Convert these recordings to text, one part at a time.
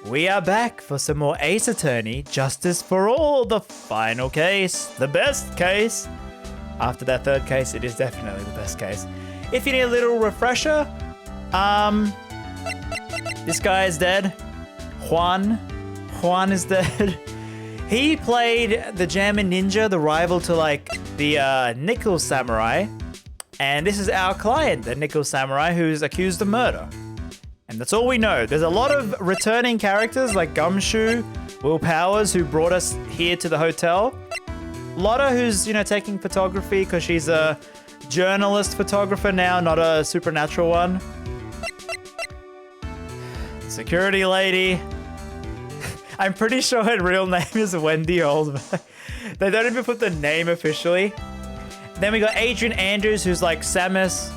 We are back for some more Ace Attorney, Justice for All, the final case, the best case. After that third case, it is definitely the best case. If you need a little refresher, this guy is dead. Juan is dead. He played the Jammin' Ninja, the rival to like the Nickel Samurai. And this is our client, the Nickel Samurai, who's accused of murder. And that's all we know. There's a lot of returning characters like Gumshoe, Will Powers, who brought us here to the hotel. Lotta, who's, taking photography because she's a journalist photographer now, not a supernatural one. Security lady. I'm pretty sure her real name is Wendy Oldberg. They don't even put the name officially. Then we got Adrian Andrews, who's like Samus,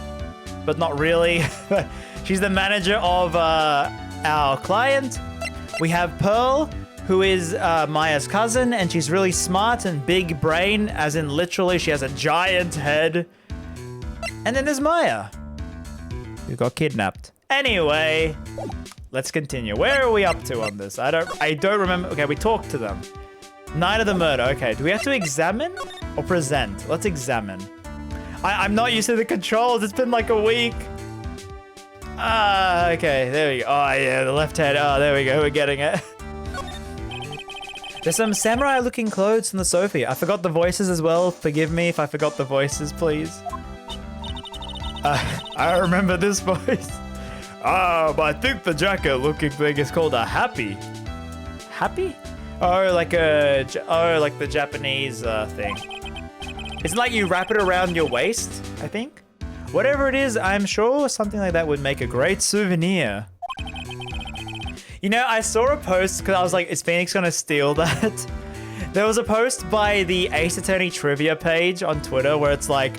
but not really. She's the manager of our client. We have Pearl, who is Maya's cousin, and she's really smart and big brain, as in literally she has a giant head. And then there's Maya, who got kidnapped. Anyway, let's continue. Where are we up to on this? I don't remember. Okay, we talked to them. Night of the murder. Okay, do we have to examine or present? Let's examine. I'm not used to the controls. It's been like a week. Okay, there we go. Oh yeah, the left head. Oh, there we go. We're getting it. There's some samurai-looking clothes on the sofa. I forgot the voices as well. Forgive me if I forgot the voices, please. I remember this voice. But I think the jacket-looking thing is called a happy. Happy? Oh, like the Japanese thing. It's like you wrap it around your waist, I think. Whatever it is, I'm sure something like that would make a great souvenir. I saw a post because I was like, is Phoenix gonna steal that? There was a post by the Ace Attorney trivia page on Twitter where it's like,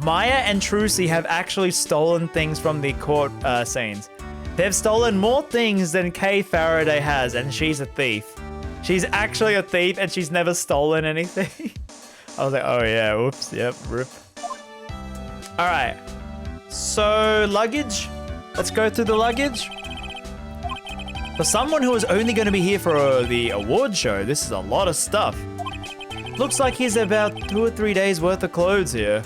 Maya and Trucy have actually stolen things from the court scenes. They've stolen more things than Kay Faraday has, and she's a thief. She's actually a thief and she's never stolen anything. I was like, oh yeah, whoops, yep, rip. All right, so luggage. Let's go through the luggage. For someone who is only going to be here for the award show, this is a lot of stuff. Looks like he's about 2 or 3 days worth of clothes here.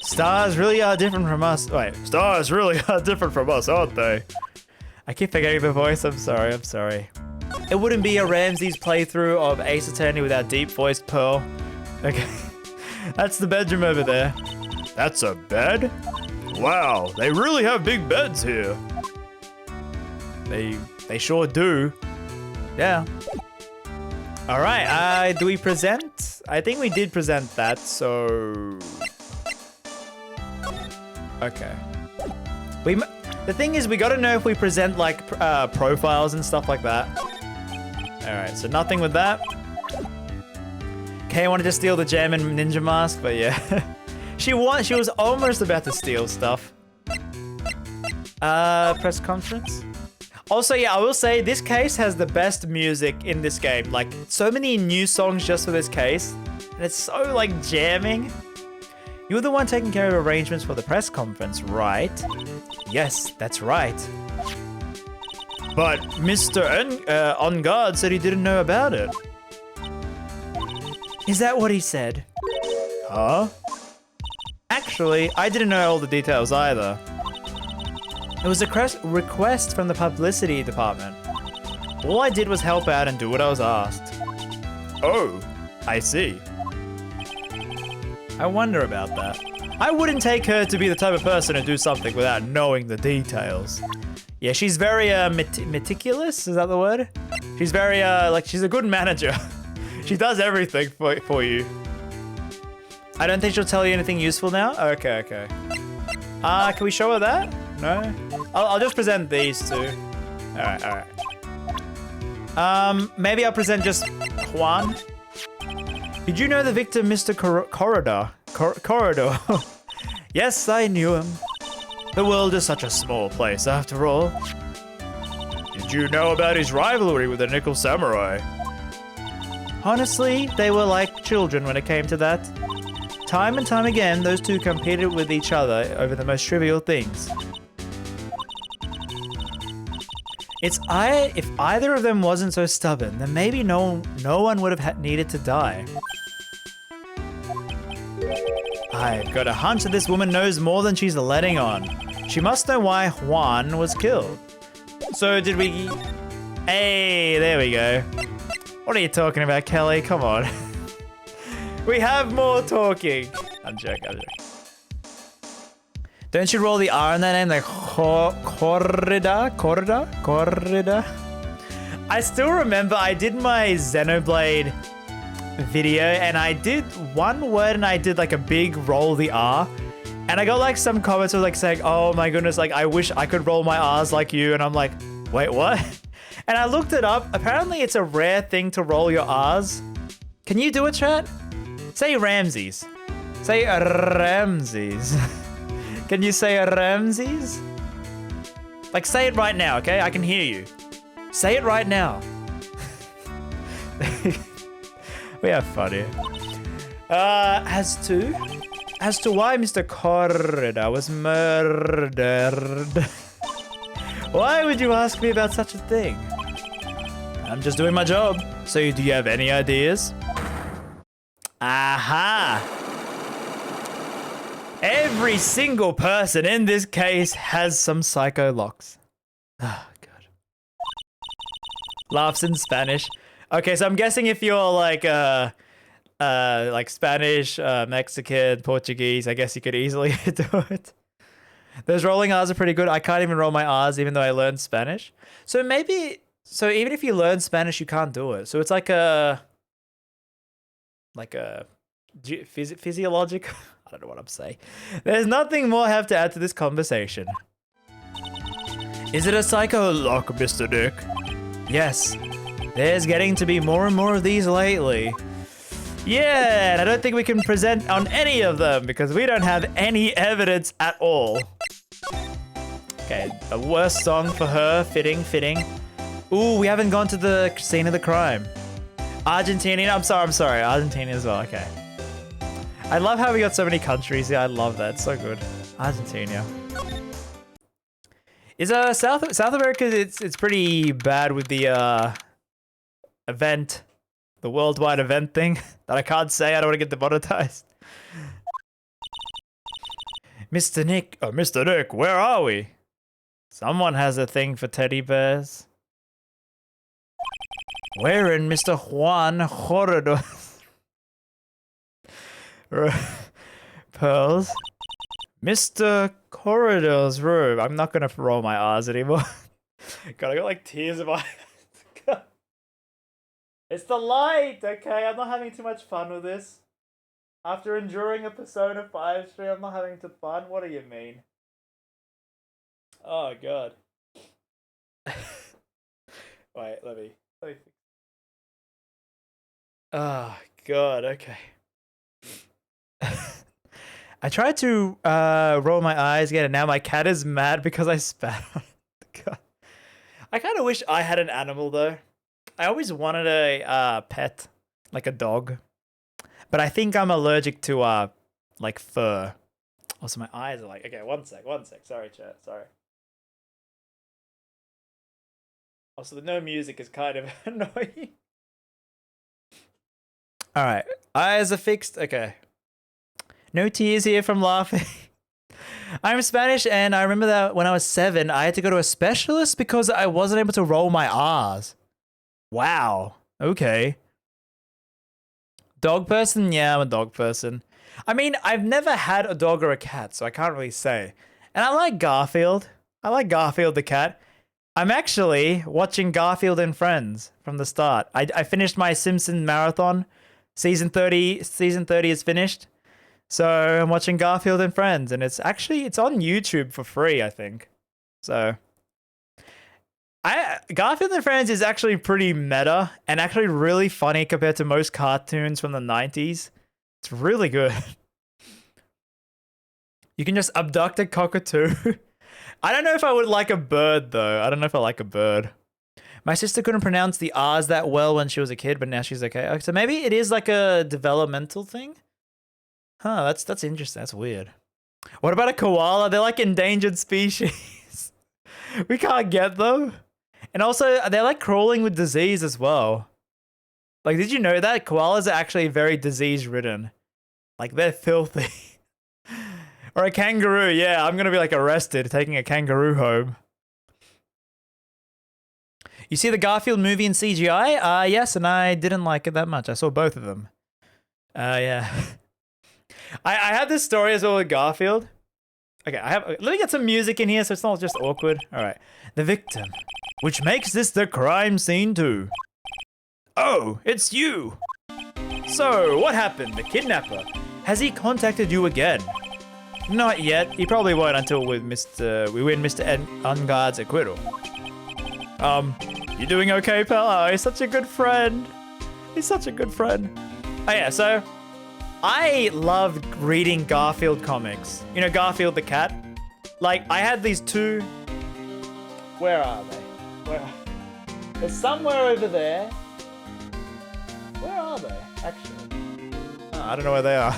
Stars really are different from us. Wait, stars really are different from us, aren't they? I keep forgetting the voice. I'm sorry. It wouldn't be a RamZaes playthrough of Ace Attorney without deep-voiced Pearl. Okay, that's the bedroom over there. That's a bed? Wow, they really have big beds here. They sure do. Yeah. All right, do we present? I think we did present that, so... Okay. The thing is, we gotta know if we present like profiles and stuff like that. All right, so nothing with that. Kay wanted to steal the Jammin' Ninja mask, but yeah. She was almost about to steal stuff. Press conference. Also, yeah, I will say this case has the best music in this game. Like, so many new songs just for this case. And it's so, like, jamming. You were the one taking care of arrangements for the press conference, right? Yes, that's right. But Mr. On Guard said he didn't know about it. Is that what he said? Huh? Actually, I didn't know all the details either. It was a request from the publicity department. All I did was help out and do what I was asked. Oh, I see. I wonder about that. I wouldn't take her to be the type of person to do something without knowing the details. Yeah, she's very meticulous, is that the word? She's very, she's a good manager. She does everything for you. I don't think she'll tell you anything useful now. Okay. Can we show her that? No? I'll just present these two. All right. Maybe I'll present just Juan. Did you know the victim, Mr. Corridor? Yes, I knew him. The world is such a small place, after all. Did you know about his rivalry with the Nickel Samurai? Honestly, they were like children when it came to that. Time and time again, those two competed with each other over the most trivial things. If either of them wasn't so stubborn, then maybe no one would have needed to die. I've got a hunch that this woman knows more than she's letting on. She must know why Juan was killed. So did we... Hey, there we go. What are you talking about, Kelly? Come on. We have more talking. I'm joking. Don't you roll the R in that name? Like, Corrida? I still remember I did my Xenoblade video and I did one word and I did like a big roll the R. And I got like some comments of like saying, oh my goodness, like I wish I could roll my R's like you. And I'm like, wait, what? And I looked it up. Apparently it's a rare thing to roll your R's. Can you do it, chat? Say RamZaes. Say RamZaes. Can you say RamZaes? Like say it right now, okay? I can hear you. Say it right now. We have fun here. As to why Mr. Corrida was murdered. Why would you ask me about such a thing? I'm just doing my job. So do you have any ideas? Aha! Every single person in this case has some psycho locks. Oh, God. Laughs in Spanish. Okay, so I'm guessing if you're like Spanish, Mexican, Portuguese, I guess you could easily do it. Those rolling R's are pretty good. I can't even roll my R's even though I learned Spanish. So maybe, so even if you learn Spanish, you can't do it. So it's like a physiological. I don't know what I'm saying. There's nothing more I have to add to this conversation. Is it a psycho lock, Mr. Dick? Yes. There's getting to be more and more of these lately. Yeah, and I don't think we can present on any of them because we don't have any evidence at all. Okay, the worst song for her. Fitting. Ooh, we haven't gone to the scene of the crime. Argentina. I'm sorry. Argentina as well. Okay. I love how we got so many countries. Yeah, I love that. So good. Argentina. Is South America? It's pretty bad with the event, the worldwide event thing that I can't say. I don't want to get demonetized. Mr. Nick, where are we? Someone has a thing for teddy bears. We're in Mr. Juan Corridor. Pearls. Mr. Corridor's room. I'm not gonna roll my R's anymore. God, I got like tears in my eyes. It's the light, okay? I'm not having too much fun with this. After enduring a Persona 5 stream, I'm not having too fun. What do you mean? Oh, God. Wait, let me fix. Oh, God, okay. I tried to roll my eyes again, and now my cat is mad because I spat on it. God. I kind of wish I had an animal, though. I always wanted a pet, like a dog. But I think I'm allergic to, like, fur. Also, my eyes are like... Okay, one sec. Sorry, chat. Sorry. Also, the no music is kind of annoying. Alright. Eyes are fixed. Okay. No tears here from laughing. I'm Spanish, and I remember that when I was 7, I had to go to a specialist because I wasn't able to roll my R's. Wow. Okay. Dog person? Yeah, I'm a dog person. I mean, I've never had a dog or a cat, so I can't really say. And I like Garfield. I like Garfield the cat. I'm actually watching Garfield and Friends from the start. I finished my Simpson marathon. Season 30 is finished. So I'm watching Garfield and Friends, and it's on YouTube for free, I think. So Garfield and Friends is actually pretty meta and actually really funny compared to most cartoons from the 90s. It's really good. You can just abduct a cockatoo. I don't know if I would like a bird, though. I don't know if I like a bird. My sister couldn't pronounce the R's that well when she was a kid, but now she's okay. So maybe it is like a developmental thing? Huh, that's interesting. That's weird. What about a koala? They're like endangered species. We can't get them. And also, they're like crawling with disease as well. Like, did you know that? Koalas are actually very disease-ridden. Like, they're filthy. Or a kangaroo, yeah. I'm gonna be like arrested taking a kangaroo home. You see the Garfield movie in CGI? Yes, and I didn't like it that much. I saw both of them. Yeah. I have this story as well with Garfield. Okay, let me get some music in here so it's not just awkward. All right. The victim, which makes this the crime scene too. Oh, it's you. So, what happened? The kidnapper. Has he contacted you again? Not yet. He probably won't until we win Mr. Unguard's acquittal. You doing okay, pal? Oh, he's such a good friend. He's such a good friend. Oh yeah, so I loved reading Garfield comics. You know, Garfield the cat? Like, I had these two... Where are they? They're somewhere over there. Where are they, actually? Oh, I don't know where they are.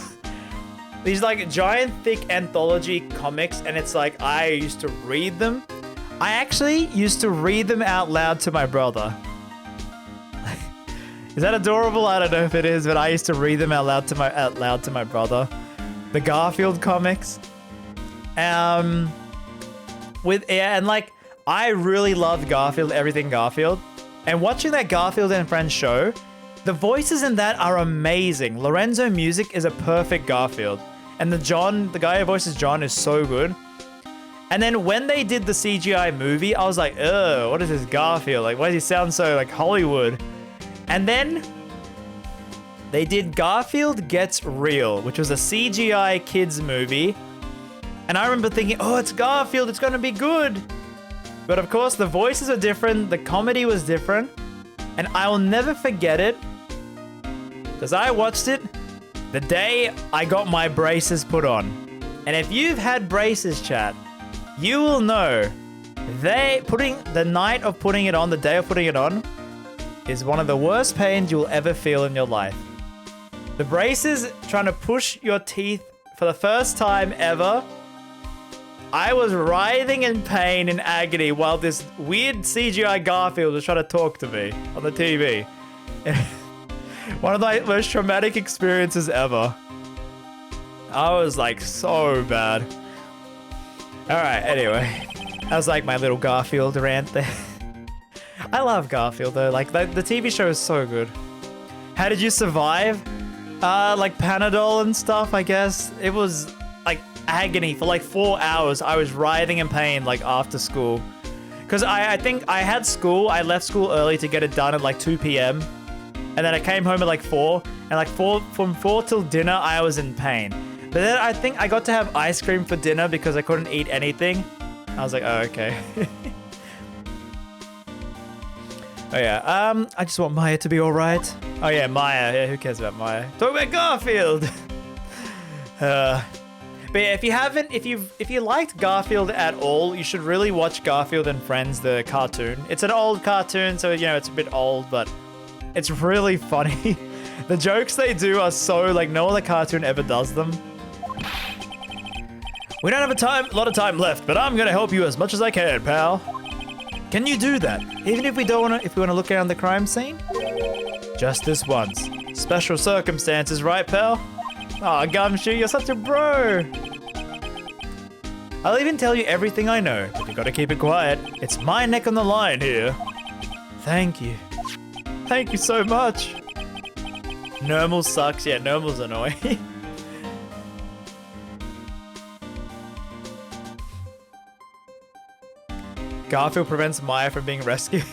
These, like, giant, thick anthology comics, and it's like, I used to read them. I actually used to read them out loud to my brother. Is that adorable? I don't know if it is, but I used to read them out loud to my brother. The Garfield comics. And like, I really loved Garfield, everything Garfield. And watching that Garfield and Friends show, the voices in that are amazing. Lorenzo Music is a perfect Garfield. And the guy who voices John is so good. And then when they did the CGI movie, I was like, ugh, what is this Garfield? Like, why does he sound so like Hollywood? And then they did Garfield Gets Real, which was a CGI kids movie. And I remember thinking, oh, it's Garfield, it's gonna be good. But of course, the voices are different, the comedy was different. And I will never forget it, because I watched it the day I got my braces put on. And if you've had braces, chat, you will know the night of putting it on, the day of putting it on, is one of the worst pains you'll ever feel in your life. The braces trying to push your teeth for the first time ever. I was writhing in pain and agony while this weird CGI Garfield was trying to talk to me on the TV. One of the most traumatic experiences ever. I was like so bad. Alright, anyway. That was like my little Garfield rant there. I love Garfield though, like the TV show is so good. How did you survive? Like Panadol and stuff, I guess. It was like agony for like 4 hours. I was writhing in pain like after school. Because I think I had school, I left school early to get it done at like 2 p.m. And then I came home at like 4. And like from 4 till dinner, I was in pain. But then I think I got to have ice cream for dinner because I couldn't eat anything. I was like, oh, okay. Oh yeah, I just want Maya to be alright. Oh yeah, Maya, yeah, who cares about Maya? Talk about Garfield! But yeah, if you liked Garfield at all, you should really watch Garfield and Friends, the cartoon. It's an old cartoon, so you know, it's a bit old, but it's really funny. The jokes they do are so, like, no other cartoon ever does them. We don't have a lot of time left, but I'm gonna help you as much as I can, pal. Can you do that? Even if we want to look around the crime scene? Just this once. Special circumstances, right, pal? Aw, Gumshoe, you're such a bro! I'll even tell you everything I know, but you gotta keep it quiet. It's my neck on the line here. Thank you. Thank you so much. Normal sucks. Yeah, normal's annoying. Garfield prevents Maya from being rescued.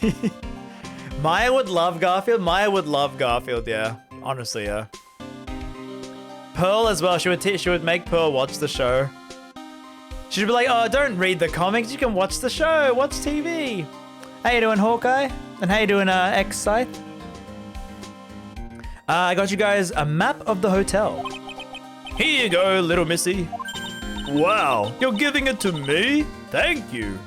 Maya would love Garfield. Maya would love Garfield, yeah. Honestly, yeah. Pearl as well. She would make Pearl watch the show. She'd be like, oh, don't read the comics. You can watch the show. Watch TV. How you doing, Hawkeye? And how you doing, X-Scythe? I got you guys a map of the hotel. Here you go, little missy. Wow, you're giving it to me? Thank you.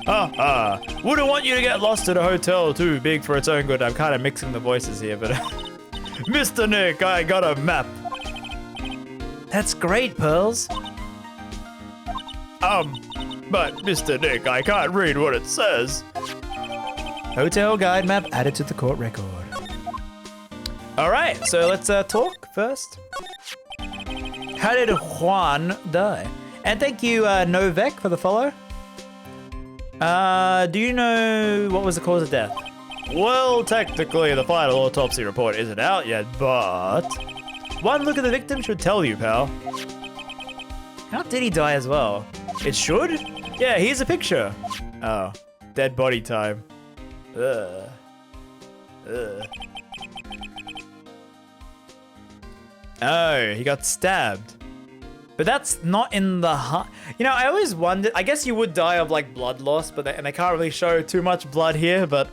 Wouldn't want you to get lost at a hotel too big for its own good. I'm kind of mixing the voices here, but... Mr. Nick, I got a map. That's great, Pearls. But Mr. Nick, I can't read what it says. Hotel guide map added to the court record. Alright, so let's talk first. How did Juan die? And thank you, Novek, for the follow. Do you know what was the cause of death? Well, technically, the final autopsy report isn't out yet, but one look at the victim should tell you, pal. How did he die as well? It should? Yeah, here's a picture. Oh, dead body time. Ugh. Ugh. Oh, he got stabbed. But that's not in the heart. You know, I always wondered, I guess you would die of like blood loss, but and they can't really show too much blood here, but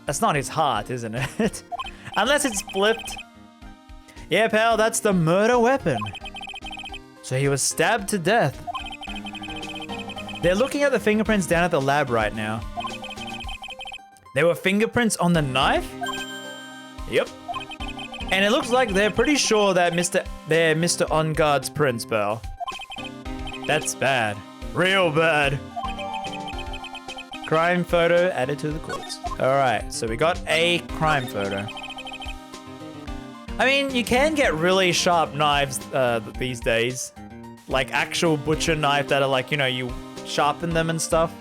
that's not his heart, isn't it? Unless it's flipped. Yeah, pal, that's the murder weapon. So he was stabbed to death. They're looking at the fingerprints down at the lab right now. There were fingerprints on the knife? Yep. And it looks like they're pretty sure that they're Mr. On Guard's prints, pal. That's bad. Real bad. Crime photo added to the courts. Alright, so we got a crime photo. I mean, you can get really sharp knives these days. Like actual butcher knife that are like, you know, you sharpen them and stuff.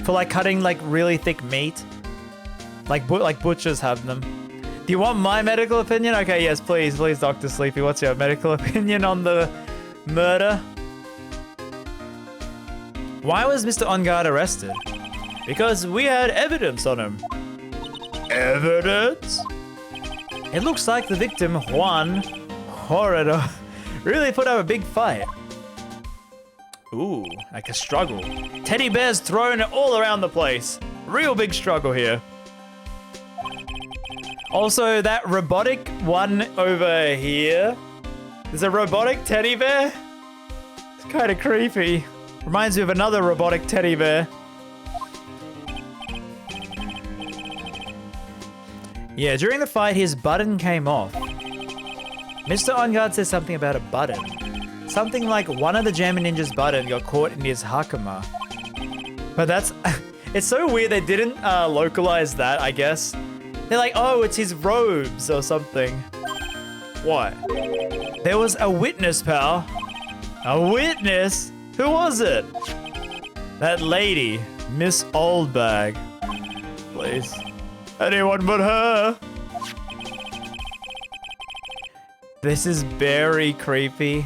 For like cutting like really thick meat. Like butchers have them. Do you want my medical opinion? Okay, yes, please, Dr. Sleepy. What's your medical opinion on the murder? Why was Mr. On Guard arrested? Because we had evidence on him. Evidence? It looks like the victim, Juan Horridor, really put up a big fight. Ooh, like a struggle. Teddy bears thrown all around the place. Real big struggle here. Also, that robotic one over here. There's a robotic teddy bear. It's kind of creepy. Reminds me of another robotic teddy bear. Yeah, during the fight, his button came off. Mr. On Guard says something about a button. Something like one of the Jammin' Ninja's button got caught in his hakama. But that's... it's so weird they didn't localize that, I guess. They're like, oh, it's his robes or something. What? There was a witness, pal. A witness? Who was it? That lady, Miss Oldbag. Please. Anyone but her. This is very creepy.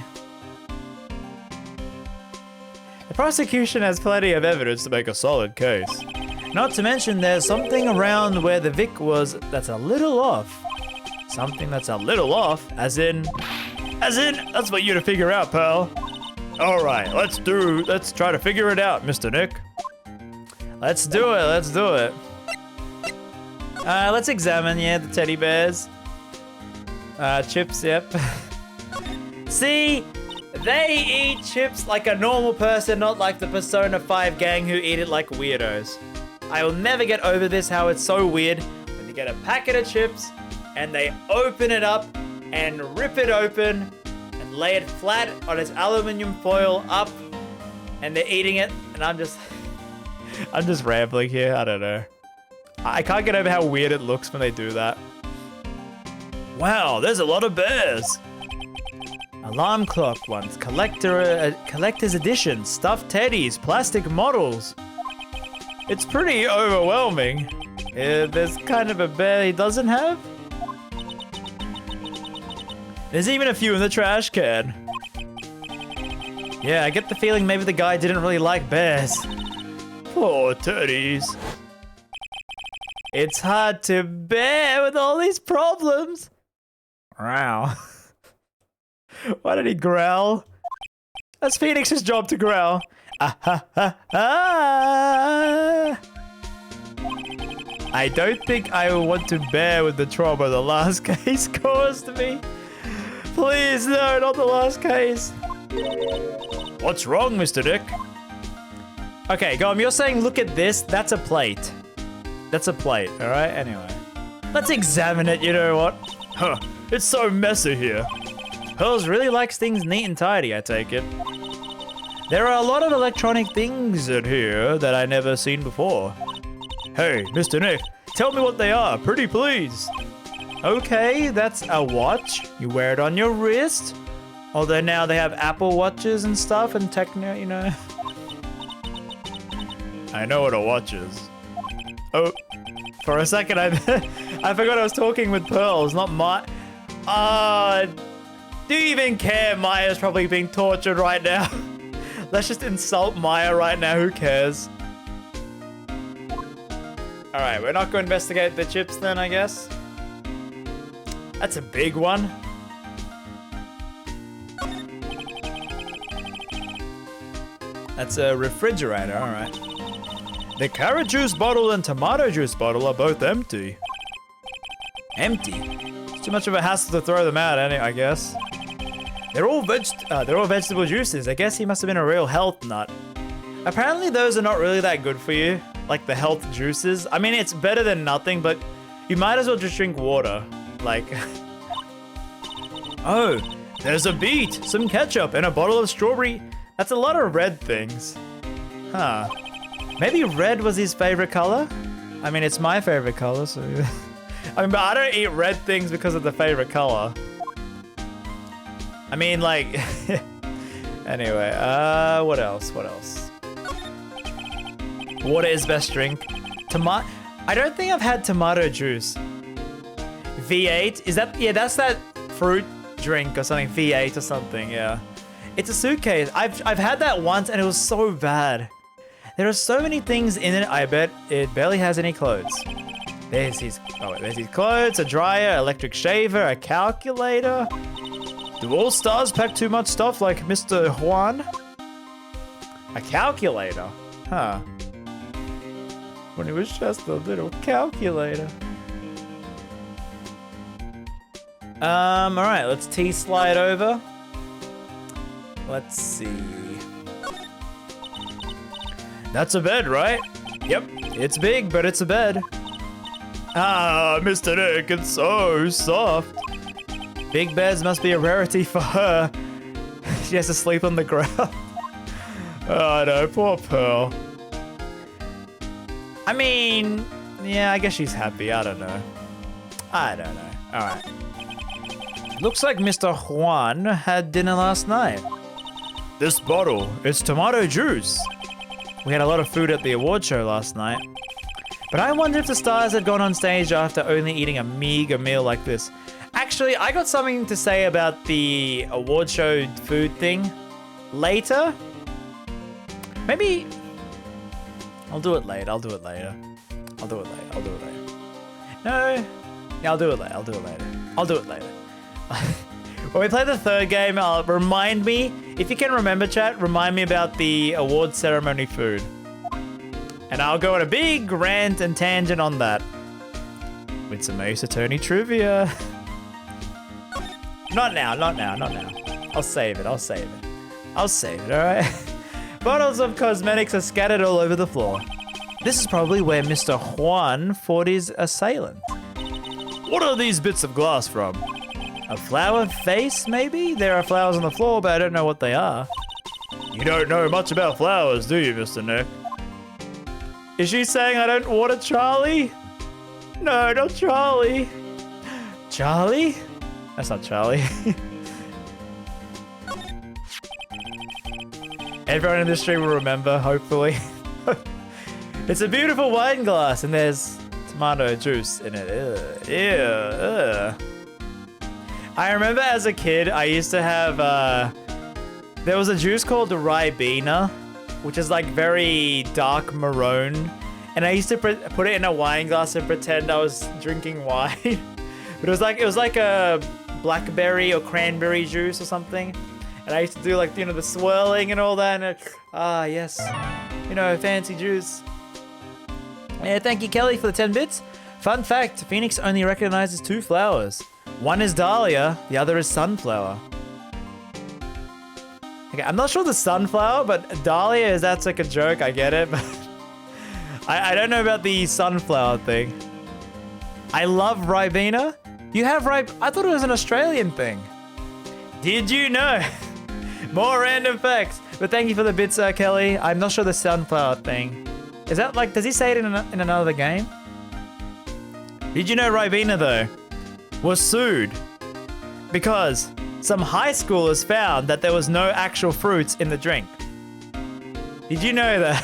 The prosecution has plenty of evidence to make a solid case. Not to mention there's something around where the Vic was that's a little off. Something that's a little off, as in, that's for you to figure out, pal. All right, let's try to figure it out, Mr. Nick. Let's do it. Let's examine, yeah, the teddy bears. Chips, yep. See, they eat chips like a normal person, not like the Persona 5 gang who eat it like weirdos. I will never get over this, how it's so weird when you get a packet of chips and they open it up and rip it open and lay it flat on its aluminum foil up and they're eating it and I'm just rambling here, I don't know. I can't get over how weird it looks when they do that. Wow, there's a lot of bears. Alarm clock ones, collector's edition, stuffed teddies, plastic models. It's pretty overwhelming. There's kind of a bear he doesn't have. There's even a few in the trash can. Yeah, I get the feeling maybe the guy didn't really like bears. Poor teddies. It's hard to bear with all these problems. Wow. Why did he growl? That's Phoenix's job to growl. Ah, ha, ha, ha. I don't think I want to bear with the trauma the last case caused me. Please, no, not the last case. What's wrong, Mr. Dick? Okay, Gom, you're saying look at this. That's a plate. That's a plate, all right? Anyway. Let's examine it, you know what? Huh, it's so messy here. Pearls really likes things neat and tidy, I take it. There are a lot of electronic things in here that I never seen before. Hey, Mr. Nick, tell me what they are, pretty please. Okay, that's a watch. You wear it on your wrist. Although now they have Apple Watches and stuff and techno, you know. I know what a watch is. Oh, for a second I forgot I was talking with Pearls, not my... do you even care? Maya's probably being tortured right now. Let's just insult Maya right now, who cares? Alright, we're not going to investigate the chips then, I guess. That's a big one. That's a refrigerator, alright. The carrot juice bottle and tomato juice bottle are both empty. Empty? It's too much of a hassle to throw them out, I guess. They're all vegetable juices. I guess he must have been a real health nut. Apparently those are not really that good for you. Like the health juices. I mean, it's better than nothing, but you might as well just drink water. Like... Oh, there's a beet, some ketchup, and a bottle of strawberry. That's a lot of red things. Huh. Maybe red was his favorite color? I mean, it's my favorite color, so... I mean, but I don't eat red things because of the favorite color. I mean, like... Anyway, what else? What else? Water is best drink. I don't think I've had tomato juice. V8? Is that... Yeah, that's that fruit drink or something. V8 or something, yeah. It's a suitcase. I've had that once and it was so bad. There are so many things in it, I bet it barely has any clothes. There's his clothes, a dryer, electric shaver, a calculator. Do all stars pack too much stuff like Mr. Juan? A calculator? Huh. When it was just a little calculator. Alright, let's T-slide over. Let's see. That's a bed, right? Yep, it's big, but it's a bed. Ah, Mr. Nick, it's so soft. Big beds must be a rarity for her. She has to sleep on the ground. Oh no, poor Pearl. I mean, yeah, I guess she's happy. I don't know. Alright. Looks like Mr. Juan had dinner last night. This bottle is tomato juice. We had a lot of food at the award show last night. But I wonder if the stars had gone on stage after only eating a meager meal like this. Actually, I got something to say about the award show food thing later. Maybe... I'll do it later. No. Yeah, I'll do it later. When we play the third game, remind me, if you can remember, chat, remind me about the award ceremony food. And I'll go on a big rant and tangent on that. With some Ace Attorney trivia. Not now. I'll save it, alright? Bottles of cosmetics are scattered all over the floor. This is probably where Mr. Juan fought his assailant. What are these bits of glass from? A flower face, maybe? There are flowers on the floor, but I don't know what they are. You don't know much about flowers, do you, Mr. Nick? Is she saying I don't water Charlie? No, not Charlie. Charlie? That's not Charlie. Everyone in this stream will remember, hopefully. It's a beautiful wine glass, and there's tomato juice in it. Ew. I remember as a kid, I used to have, there was a juice called Ribena, which is like very dark maroon. And I used to put it in a wine glass and pretend I was drinking wine. But it was like a blackberry or cranberry juice or something. And I used to do like, you know, the swirling and all that. And yes, you know, fancy juice. Yeah, thank you, Kelly, for the 10 bits. Fun fact, Phoenix only recognizes 2 flowers. One is dahlia, the other is sunflower. Okay, I'm not sure the sunflower, but dahlia that's like a joke, I get it, but I don't know about the sunflower thing. I love Ribena. You have I thought it was an Australian thing. Did you know? More random facts. But thank you for the bits, Kelly. I'm not sure the sunflower thing. Is that like, does he say it in another game? Did you know Ribena, though, was sued because some high schoolers found that there was no actual fruits in the drink? Did you know that?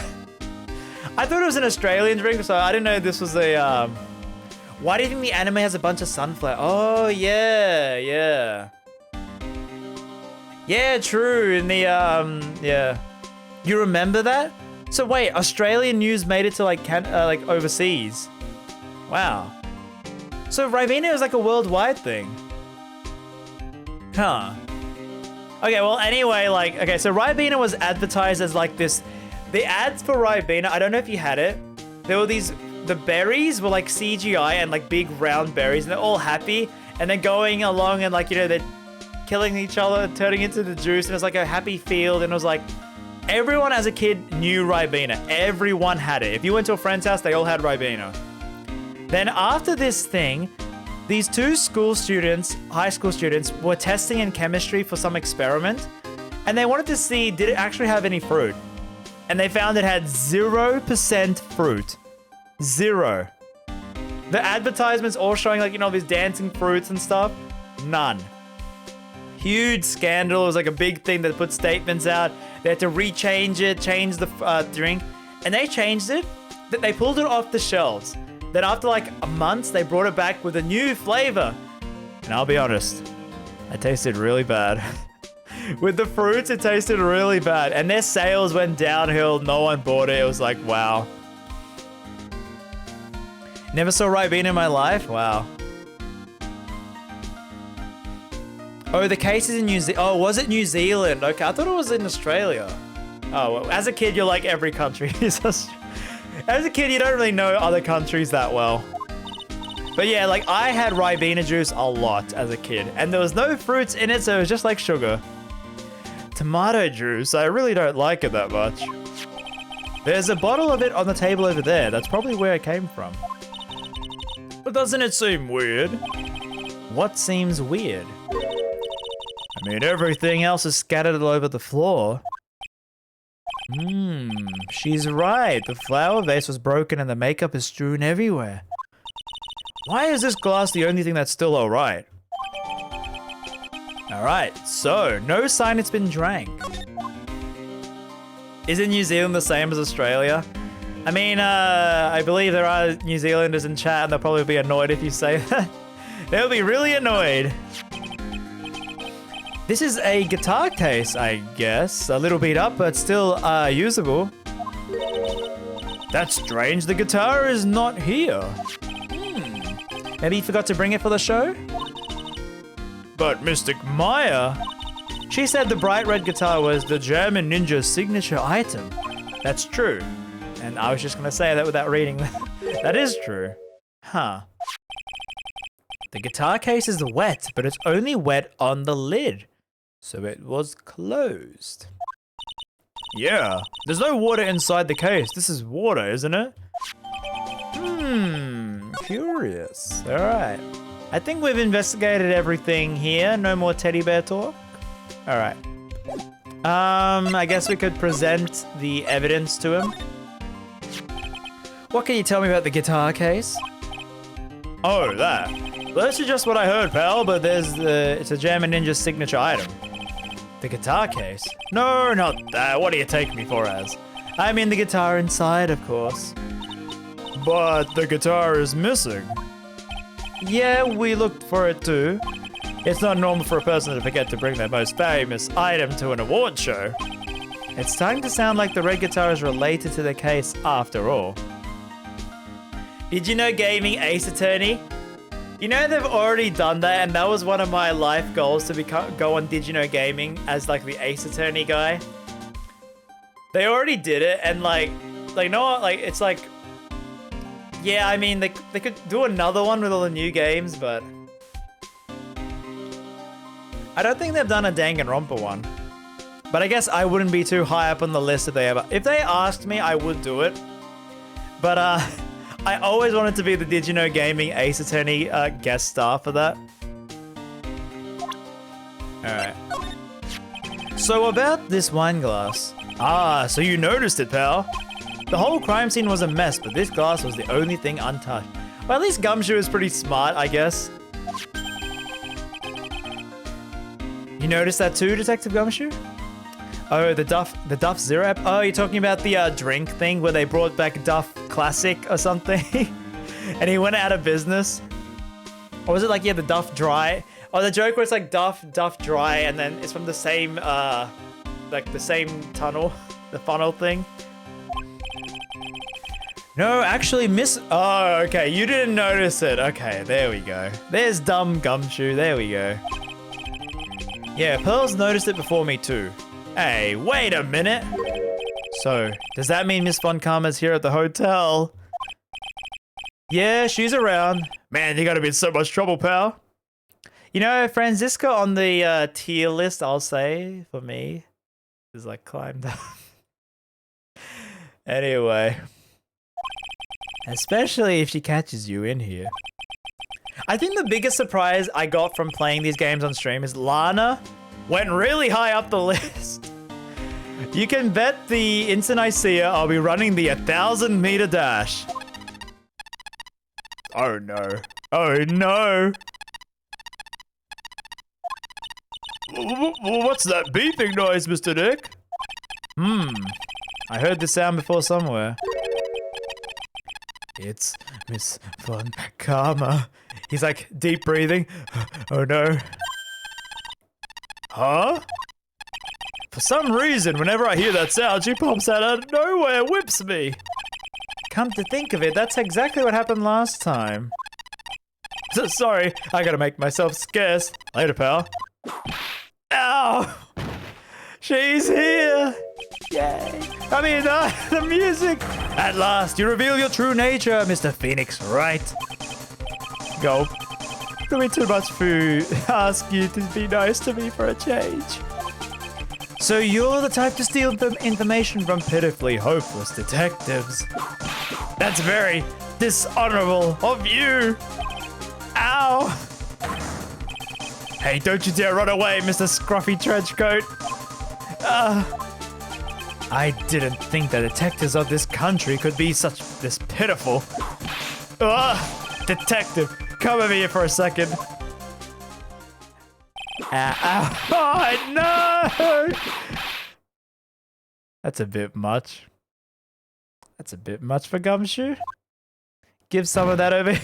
I thought it was an Australian drink, so I didn't know this was a, Why do you think the anime has a bunch of sunflower? Oh, yeah, yeah. Yeah, true, in the, yeah. You remember that? So wait, Australian news made it to like overseas. Wow. So Ribena is like a worldwide thing. Huh. Okay, well anyway, like, okay, so Ribena was advertised as like this. The ads for Ribena, I don't know if you had it. There were the berries were like CGI and like big round berries, and they're all happy. And they're going along and like, you know, they're killing each other, turning into the juice, and it's like a happy field, and it was like, everyone as a kid knew Ribena. Everyone had it. If you went to a friend's house, they all had Ribena. Then after this thing, these two school students, high school students, were testing in chemistry for some experiment, and they wanted to see, did it actually have any fruit? And they found it had 0% fruit. Zero. The advertisements all showing like, you know, these dancing fruits and stuff. None. Huge scandal. It was like a big thing that put statements out. They had to rechange it, change the drink. And they changed it. They pulled it off the shelves. Then after like a month, they brought it back with a new flavor. And I'll be honest, it tasted really bad. With the fruits, it tasted really bad. And their sales went downhill. No one bought it. It was like, wow. Never saw Ribena in my life? Wow. Oh, the case is in New Zealand. Oh, was it New Zealand? Okay, I thought it was in Australia. Oh, well, as a kid, you're like every country. As a kid, you don't really know other countries that well. But yeah, like I had Ribena juice a lot as a kid, and there was no fruits in it, so it was just like sugar. Tomato juice, I really don't like it that much. There's a bottle of it on the table over there. That's probably where it came from. But doesn't it seem weird? What seems weird? I mean, everything else is scattered all over the floor. She's right. The flower vase was broken and the makeup is strewn everywhere. Why is this glass the only thing that's still alright? Alright, so, no sign it's been drank. Isn't New Zealand the same as Australia? I mean, I believe there are New Zealanders in chat and they'll probably be annoyed if you say that. They'll be really annoyed. This is a guitar case, I guess. A little beat up, but still usable. That's strange, the guitar is not here. Maybe you forgot to bring it for the show? But Mystic Maya, she said the bright red guitar was the German Ninja's signature item. That's true. And I was just gonna say that without reading that. That is true. Huh. The guitar case is wet, but it's only wet on the lid. So it was closed. Yeah, there's no water inside the case. This is water, isn't it? Curious. All right. I think we've investigated everything here. No more teddy bear talk. All right. I guess we could present the evidence to him. What can you tell me about the guitar case? Oh, that. Well, that's just what I heard, pal, but it's a German Ninja's signature item. The guitar case? No, not that. What do you take me for as? I mean the guitar inside, of course. But the guitar is missing. Yeah, we looked for it too. It's not normal for a person to forget to bring their most famous item to an award show. It's starting to sound like the red guitar is related to the case after all. Did you know Gaming Ace Attorney? You know they've already done that, and that was one of my life goals to go on Did You Know Gaming as like the Ace Attorney guy. They already did it, and like no, like it's like, yeah, I mean they could do another one with all the new games, but I don't think they've done a Danganronpa one. But I guess I wouldn't be too high up on the list if they asked me, I would do it. But I always wanted to be the Did You Know Gaming Ace Attorney guest star for that. Alright. So about this wine glass. Ah, so you noticed it, pal. The whole crime scene was a mess, but this glass was the only thing untouched. Well, at least Gumshoe is pretty smart, I guess. You noticed that too, Detective Gumshoe? Oh, the Duff Zero app? Oh, you're talking about the drink thing where they brought back Duff Classic or something? And he went out of business? Or was it like, yeah, the Duff Dry? Oh, the joke where it's like Duff Dry, and then it's from the same, like the same tunnel, the funnel thing. No, actually, oh, okay, you didn't notice it. Okay, there we go. There's dumb Gumshoe, there we go. Yeah, Pearl's noticed it before me too. Hey, wait a minute. So, does that mean Miss Von Karma's here at the hotel? Yeah, she's around. Man, you gotta be in so much trouble, pal. You know, Franziska on the tier list, I'll say, for me, is like climbed up. Anyway. Especially if she catches you in here. I think the biggest surprise I got from playing these games on stream is Lana went really high up the list. You can bet the instant I see her, I'll be running the 1,000-meter dash. Oh no. Oh no. What's that beeping noise, Mr. Nick? I heard the sound before somewhere. It's Miss Von Karma. He's like deep breathing. Oh no. Huh? For some reason, whenever I hear that sound, she pops out of nowhere, whips me. Come to think of it, that's exactly what happened last time. Sorry, I gotta make myself scarce. Later, pal. Ow! She's here! Yay! I mean, the music! At last, you reveal your true nature, Mr. Phoenix, right? Gulp. There'll be too much food. Ask you to be nice to me for a change. So you're the type to steal information from pitifully hopeless detectives. That's very dishonorable of you. Ow! Hey, don't you dare run away, Mr. Scruffy Trenchcoat. I didn't think that detectives of this country could be this pitiful. Detective, come over here for a second. Oh, no! That's a bit much. That's a bit much for Gumshoe. Give some of that over here.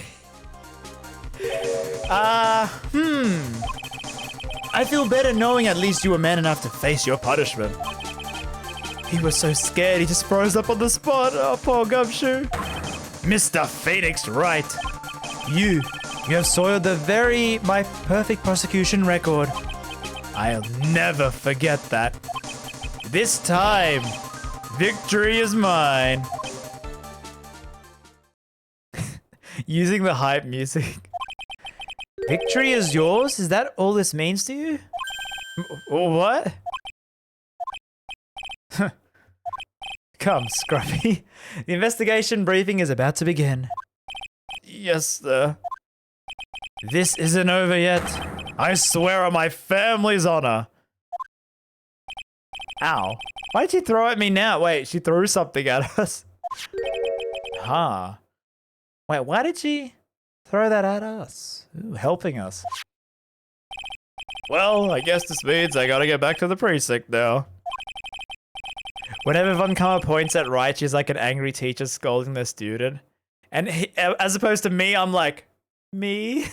I feel better knowing at least you were man enough to face your punishment. He was so scared he just froze up on the spot. Oh, poor Gumshoe. Mr. Phoenix, right. You have soiled my perfect prosecution record. I'll never forget that. This time, victory is mine. Using the hype music. Victory is yours? Is that all this means to you? What? Come, Scruffy. The investigation briefing is about to begin. Yes, sir. This isn't over yet. I swear on my family's honor. Ow. Why did she throw at me now? Wait, she threw something at us. Huh. Wait, why did she throw that at us? Ooh, helping us. Well, I guess this means I gotta get back to the precinct now. Whenever Von Karma points at Right, she's like an angry teacher scolding their student. And as opposed to me, I'm like, me?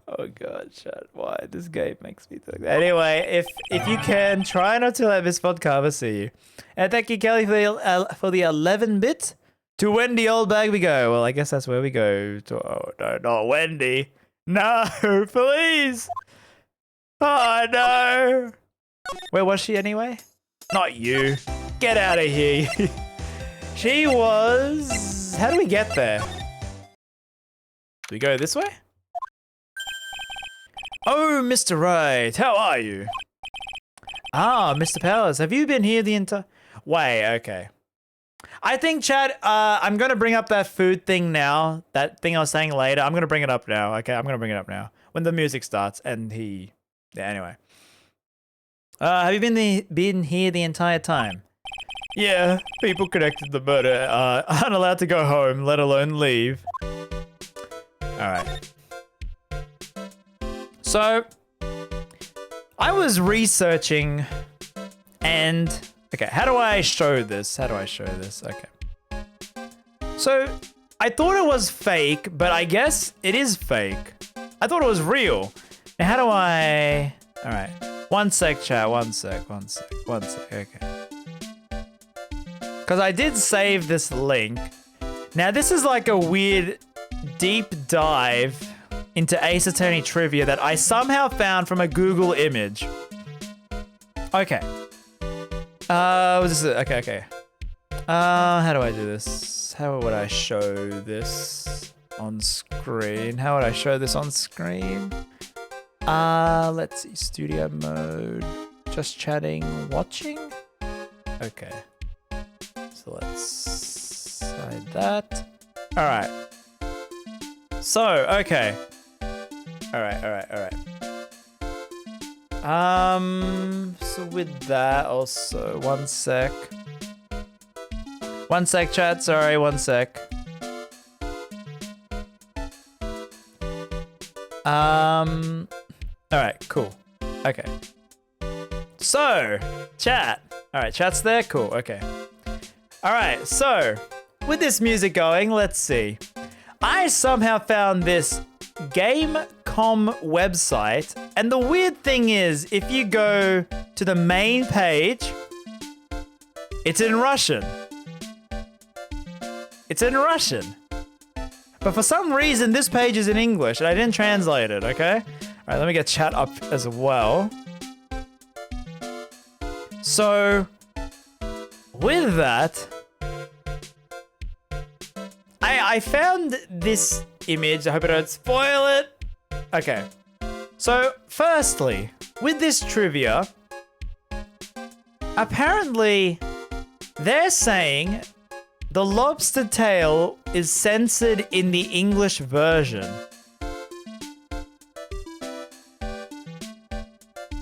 Oh god, shut. Why? This game makes me think. Anyway, if you can, try not to let Miss Von Karma see you. And thank you, Kelly, for the 11-bit. To Wendy Old Bag we go. Well, I guess that's where we go. Oh, no, not Wendy. No, please. Oh, no. Where was she anyway? Not you. Get out of here. She was... How do we get there? Do we go this way? Oh, Mr. Right. How are you? Ah, Mr. Powers. Have you been here the entire... Wait, okay. I think, Chad, I'm going to bring up that food thing now. That thing I was saying later. I'm going to bring it up now. Okay, I'm going to bring it up now. When the music starts and he... Yeah, anyway. Have you been here the entire time? Yeah, people connected to the murder aren't allowed to go home, let alone leave. Alright. So, I was researching and... Okay, how do I show this? Okay. So, I thought it was fake, but I guess it is fake. I thought it was real. Now, how do I... Alright. One sec, chat. One sec. Okay. Because I did save this link. Now, this is like a weird deep dive into Ace Attorney trivia that I somehow found from a Google image. Okay. Okay. How do I do this? How would I show this on screen? Let's see. Studio mode. Just chatting. Watching? Okay. So let's side that. Alright. So, okay. Alright. So with that also, one sec, chat, sorry, one sec. Alright, cool. Okay. So, chat. Alright, chat's there? Cool, okay. Alright, so, with this music going, let's see. I somehow found this Capcom website, and the weird thing is, if you go to the main page, it's in Russian. But for some reason, this page is in English, and I didn't translate it, okay? Alright, let me get chat up as well. So, with that, I found this image. I hope I don't spoil it. Okay. So, firstly, with this trivia, apparently, they're saying the lobster tail is censored in the English version.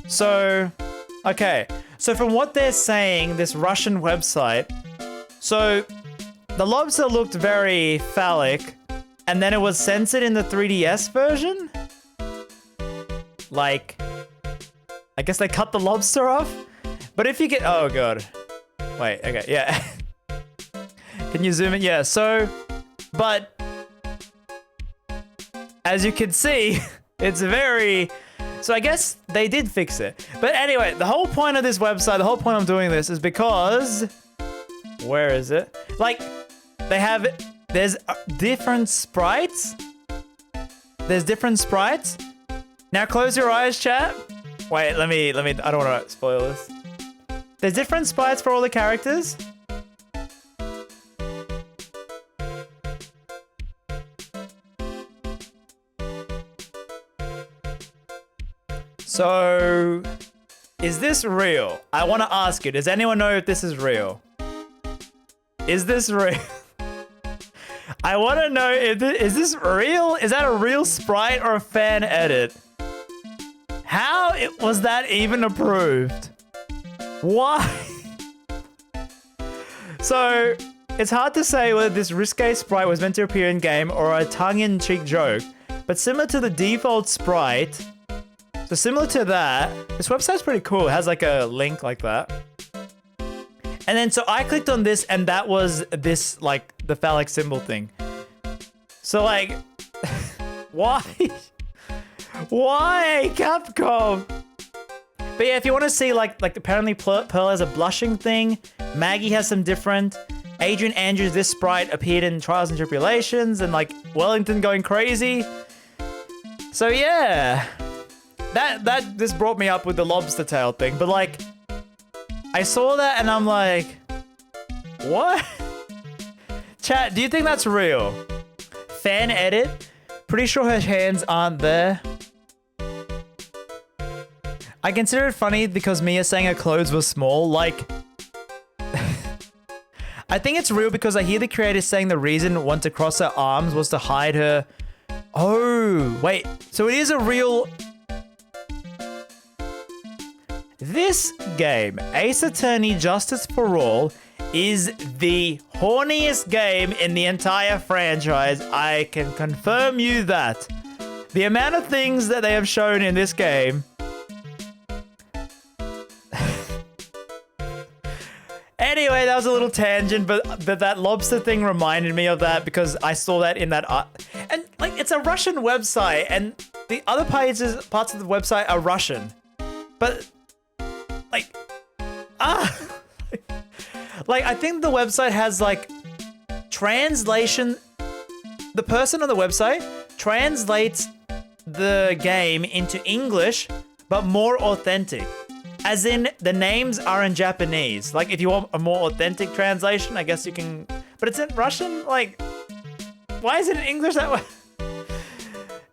So, okay. So from what they're saying, this Russian website, so the lobster looked very phallic, and then it was censored in the 3DS version? Like, I guess they cut the lobster off? But if you get, oh god. Wait, okay, yeah. Can you zoom in? Yeah, so, but, as you can see, it's very, so I guess they did fix it. But anyway, the whole point of this website, the whole point I'm doing this is because, where is it? Like, they have, there's different sprites. Now close your eyes, chat. Wait, let me, I don't want to spoil this. There's different sprites for all the characters. So, is this real? I want to ask you, does anyone know if this is real? Is this real? I want to know, is this real? Is that a real sprite or a fan edit? How was that even approved? Why? So, it's hard to say whether this risque sprite was meant to appear in game or a tongue-in-cheek joke, but similar to the default sprite, so similar to that, this website's pretty cool. It has like a link like that. And then, so I clicked on this and that was this, like, the phallic symbol thing. So like, why? Why, Capcom? But yeah, if you want to see, like apparently Pearl has a blushing thing. Maggie has some different. Adrian Andrews, this sprite appeared in Trials and Tribulations, and like Wellington going crazy. So yeah, this brought me up with the lobster tail thing. But like, I saw that and I'm like, what? Chat, do you think that's real? Fan edit? Pretty sure her hands aren't there. I consider it funny because Mia saying her clothes were small. Like, I think it's real because I hear the creator saying the reason want to cross her arms was to hide her. Oh, wait. So it is a real... This game, Ace Attorney Justice for All, is the horniest game in the entire franchise. I can confirm you that. The amount of things that they have shown in this game. Anyway, that was a little tangent, but that lobster thing reminded me of that because I saw that in that art. And like, it's a Russian website, and the other parts of the website are Russian. But like, like I think the website has like translation. The person on the website translates the game into English, but more authentic. As in, the names are in Japanese. Like, if you want a more authentic translation, I guess you can... But it's in Russian? Like, why is it in English that way?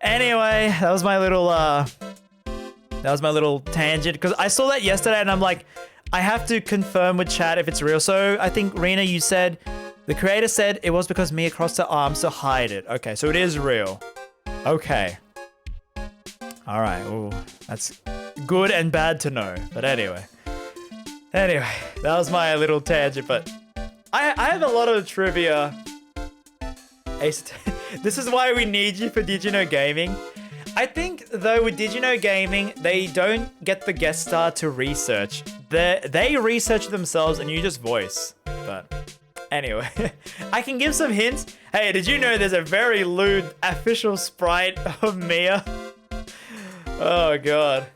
Anyway, that was my little tangent. Because I saw that yesterday, and I'm like, I have to confirm with chat if it's real. So, I think, Rena, you said... The creator said it was because Mia crossed her arms to hide it. Okay, so it is real. Okay. Alright, ooh, that's... good and bad to know, but anyway, that was my little tangent. But I have a lot of trivia. This is why we need you for Did You Know Gaming. I think though with Did You Know Gaming, they don't get the guest star to research. They research themselves and you just voice. But anyway, I can give some hints. Hey, did you know there's a very lewd official sprite of Mia? Oh god.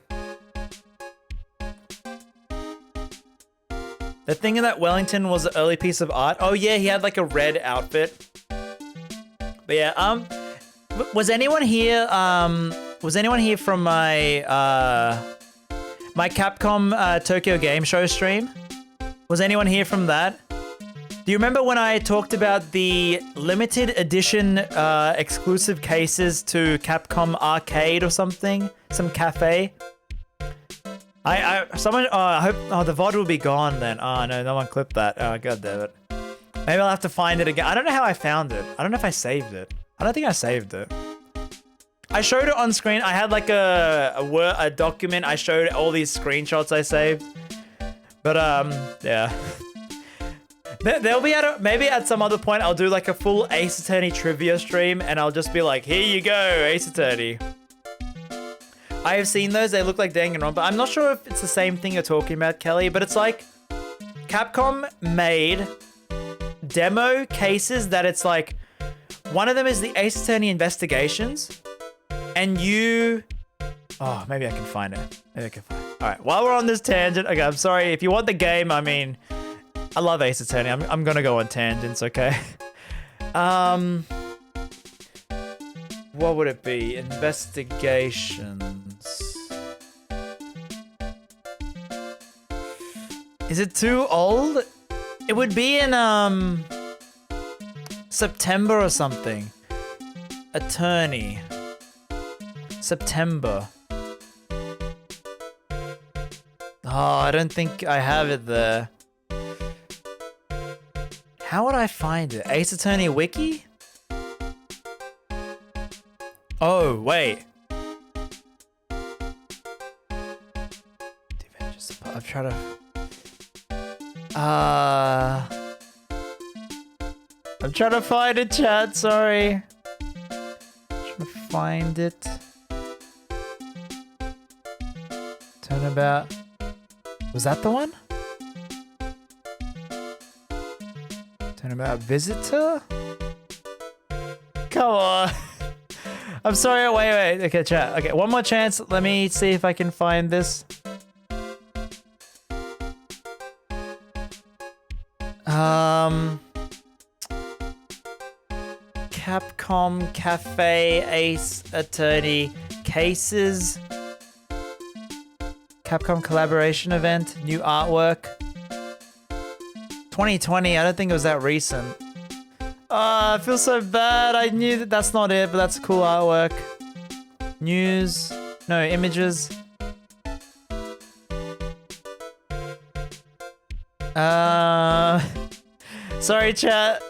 The thing in that Wellington was an early piece of art. Oh yeah, he had like a red outfit. But yeah, was anyone here? Was anyone here from my my Capcom Tokyo Game Show stream? Was anyone here from that? Do you remember when I talked about the limited edition exclusive cases to Capcom Arcade or something? Some cafe? I hope the VOD will be gone then. Oh no one clipped that. Oh god damn it. Maybe I'll have to find it again. I don't know how I found it. I don't know if I saved it. I don't think I saved it. I showed it on screen. I had like a document. I showed all these screenshots I saved. But yeah. They'll be maybe at some other point I'll do like a full Ace Attorney trivia stream and I'll just be like, here you go, Ace Attorney. I have seen those, they look like Danganronpa, but I'm not sure if it's the same thing you're talking about, Kelly, but it's like Capcom made demo cases that it's like, one of them is the Ace Attorney Investigations, and you... Oh, maybe I can find it. Maybe I can find it. Alright, while we're on this tangent, okay, I'm sorry, if you want the game, I mean, I love Ace Attorney, I'm gonna go on tangents, okay? What would it be? Investigations. Is it too old? It would be in September or something. Attorney. September. Oh, I don't think I have it there. How would I find it? Ace Attorney Wiki? Oh, wait. I'm trying to... I'm trying to find it, chat, sorry. Trying to find it. Turnabout. Was that the one? Turnabout visitor? Come on. I'm sorry, wait. Okay, chat. Okay, one more chance. Let me see if I can find this. Capcom Cafe Ace Attorney Cases. Capcom collaboration event. New artwork. 2020. I don't think it was that recent. I feel so bad. I knew that that's not it, but that's cool artwork. News. No, images. Sorry, chat.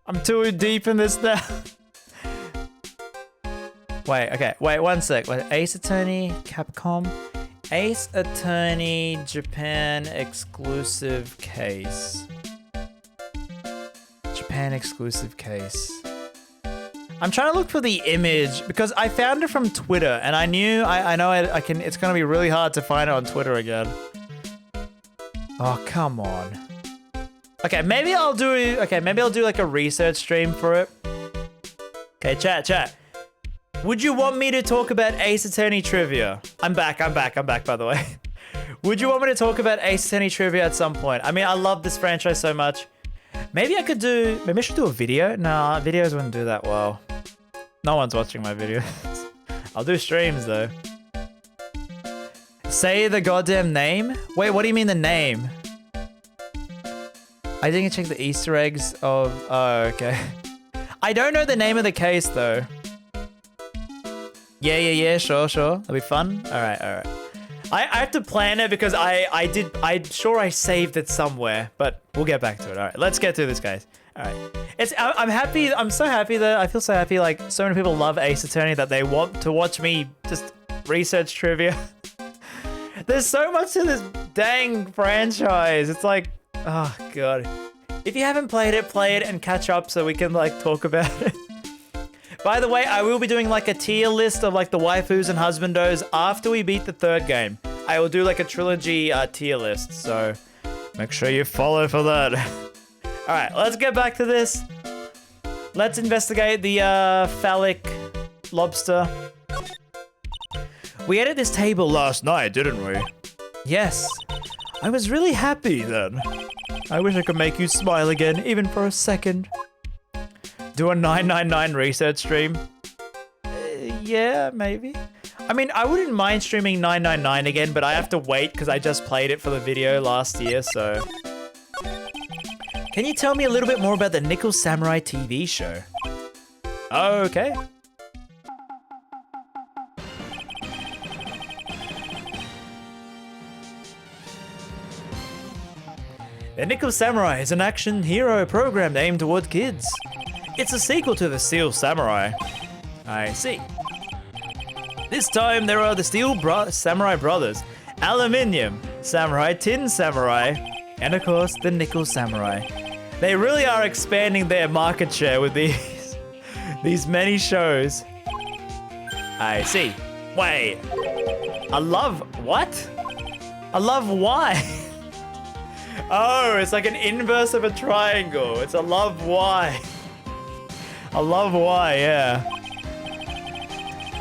I'm too deep in this now. Wait, okay. Wait, one sec. Wait, Ace Attorney, Capcom. Ace Attorney Japan exclusive case. Japan exclusive case. I'm trying to look for the image because I found it from Twitter and I know I can, it's going to be really hard to find it on Twitter again. Oh, come on. Okay, maybe I'll do like a research stream for it. Okay, chat. Would you want me to talk about Ace Attorney trivia? I'm back, by the way. Would you want me to talk about Ace Attorney trivia at some point? I mean, I love this franchise so much. Maybe I should do a video? Nah, videos wouldn't do that well. No one's watching my videos. I'll do streams though. Say the goddamn name? Wait, what do you mean the name? I didn't check the Easter eggs of, oh, okay. I don't know the name of the case though. Yeah, sure. That'll be fun. All right. I have to plan it because I'm sure I saved it somewhere, but we'll get back to it. All right, let's get through this, guys. All right. I'm happy. I'm so happy that I feel so happy. Like so many people love Ace Attorney that they want to watch me just research trivia. There's so much to this dang franchise. It's like, oh god. If you haven't played it, play it and catch up so we can like talk about it. By the way, I will be doing like a tier list of like the waifus and husbandos after we beat the third game. I will do like a trilogy tier list, so make sure you follow for that. All right, let's get back to this. Let's investigate the phallic lobster. We ate at this table last night, didn't we? Yes. I was really happy then. I wish I could make you smile again, even for a second. Do a 999 research stream? Yeah, maybe. I mean, I wouldn't mind streaming 999 again, but I have to wait because I just played it for the video last year, so... Can you tell me a little bit more about the Nickel Samurai TV show? Okay. The Nickel Samurai is an action hero program aimed toward kids. It's a sequel to the Steel Samurai. I see. This time there are the Steel Samurai Brothers, Aluminium Samurai, Tin Samurai, and of course the Nickel Samurai. They really are expanding their market share with these many shows. I see. Wait. A love what? A love why? Oh, it's like an inverse of a triangle. It's a love why. I love why, yeah.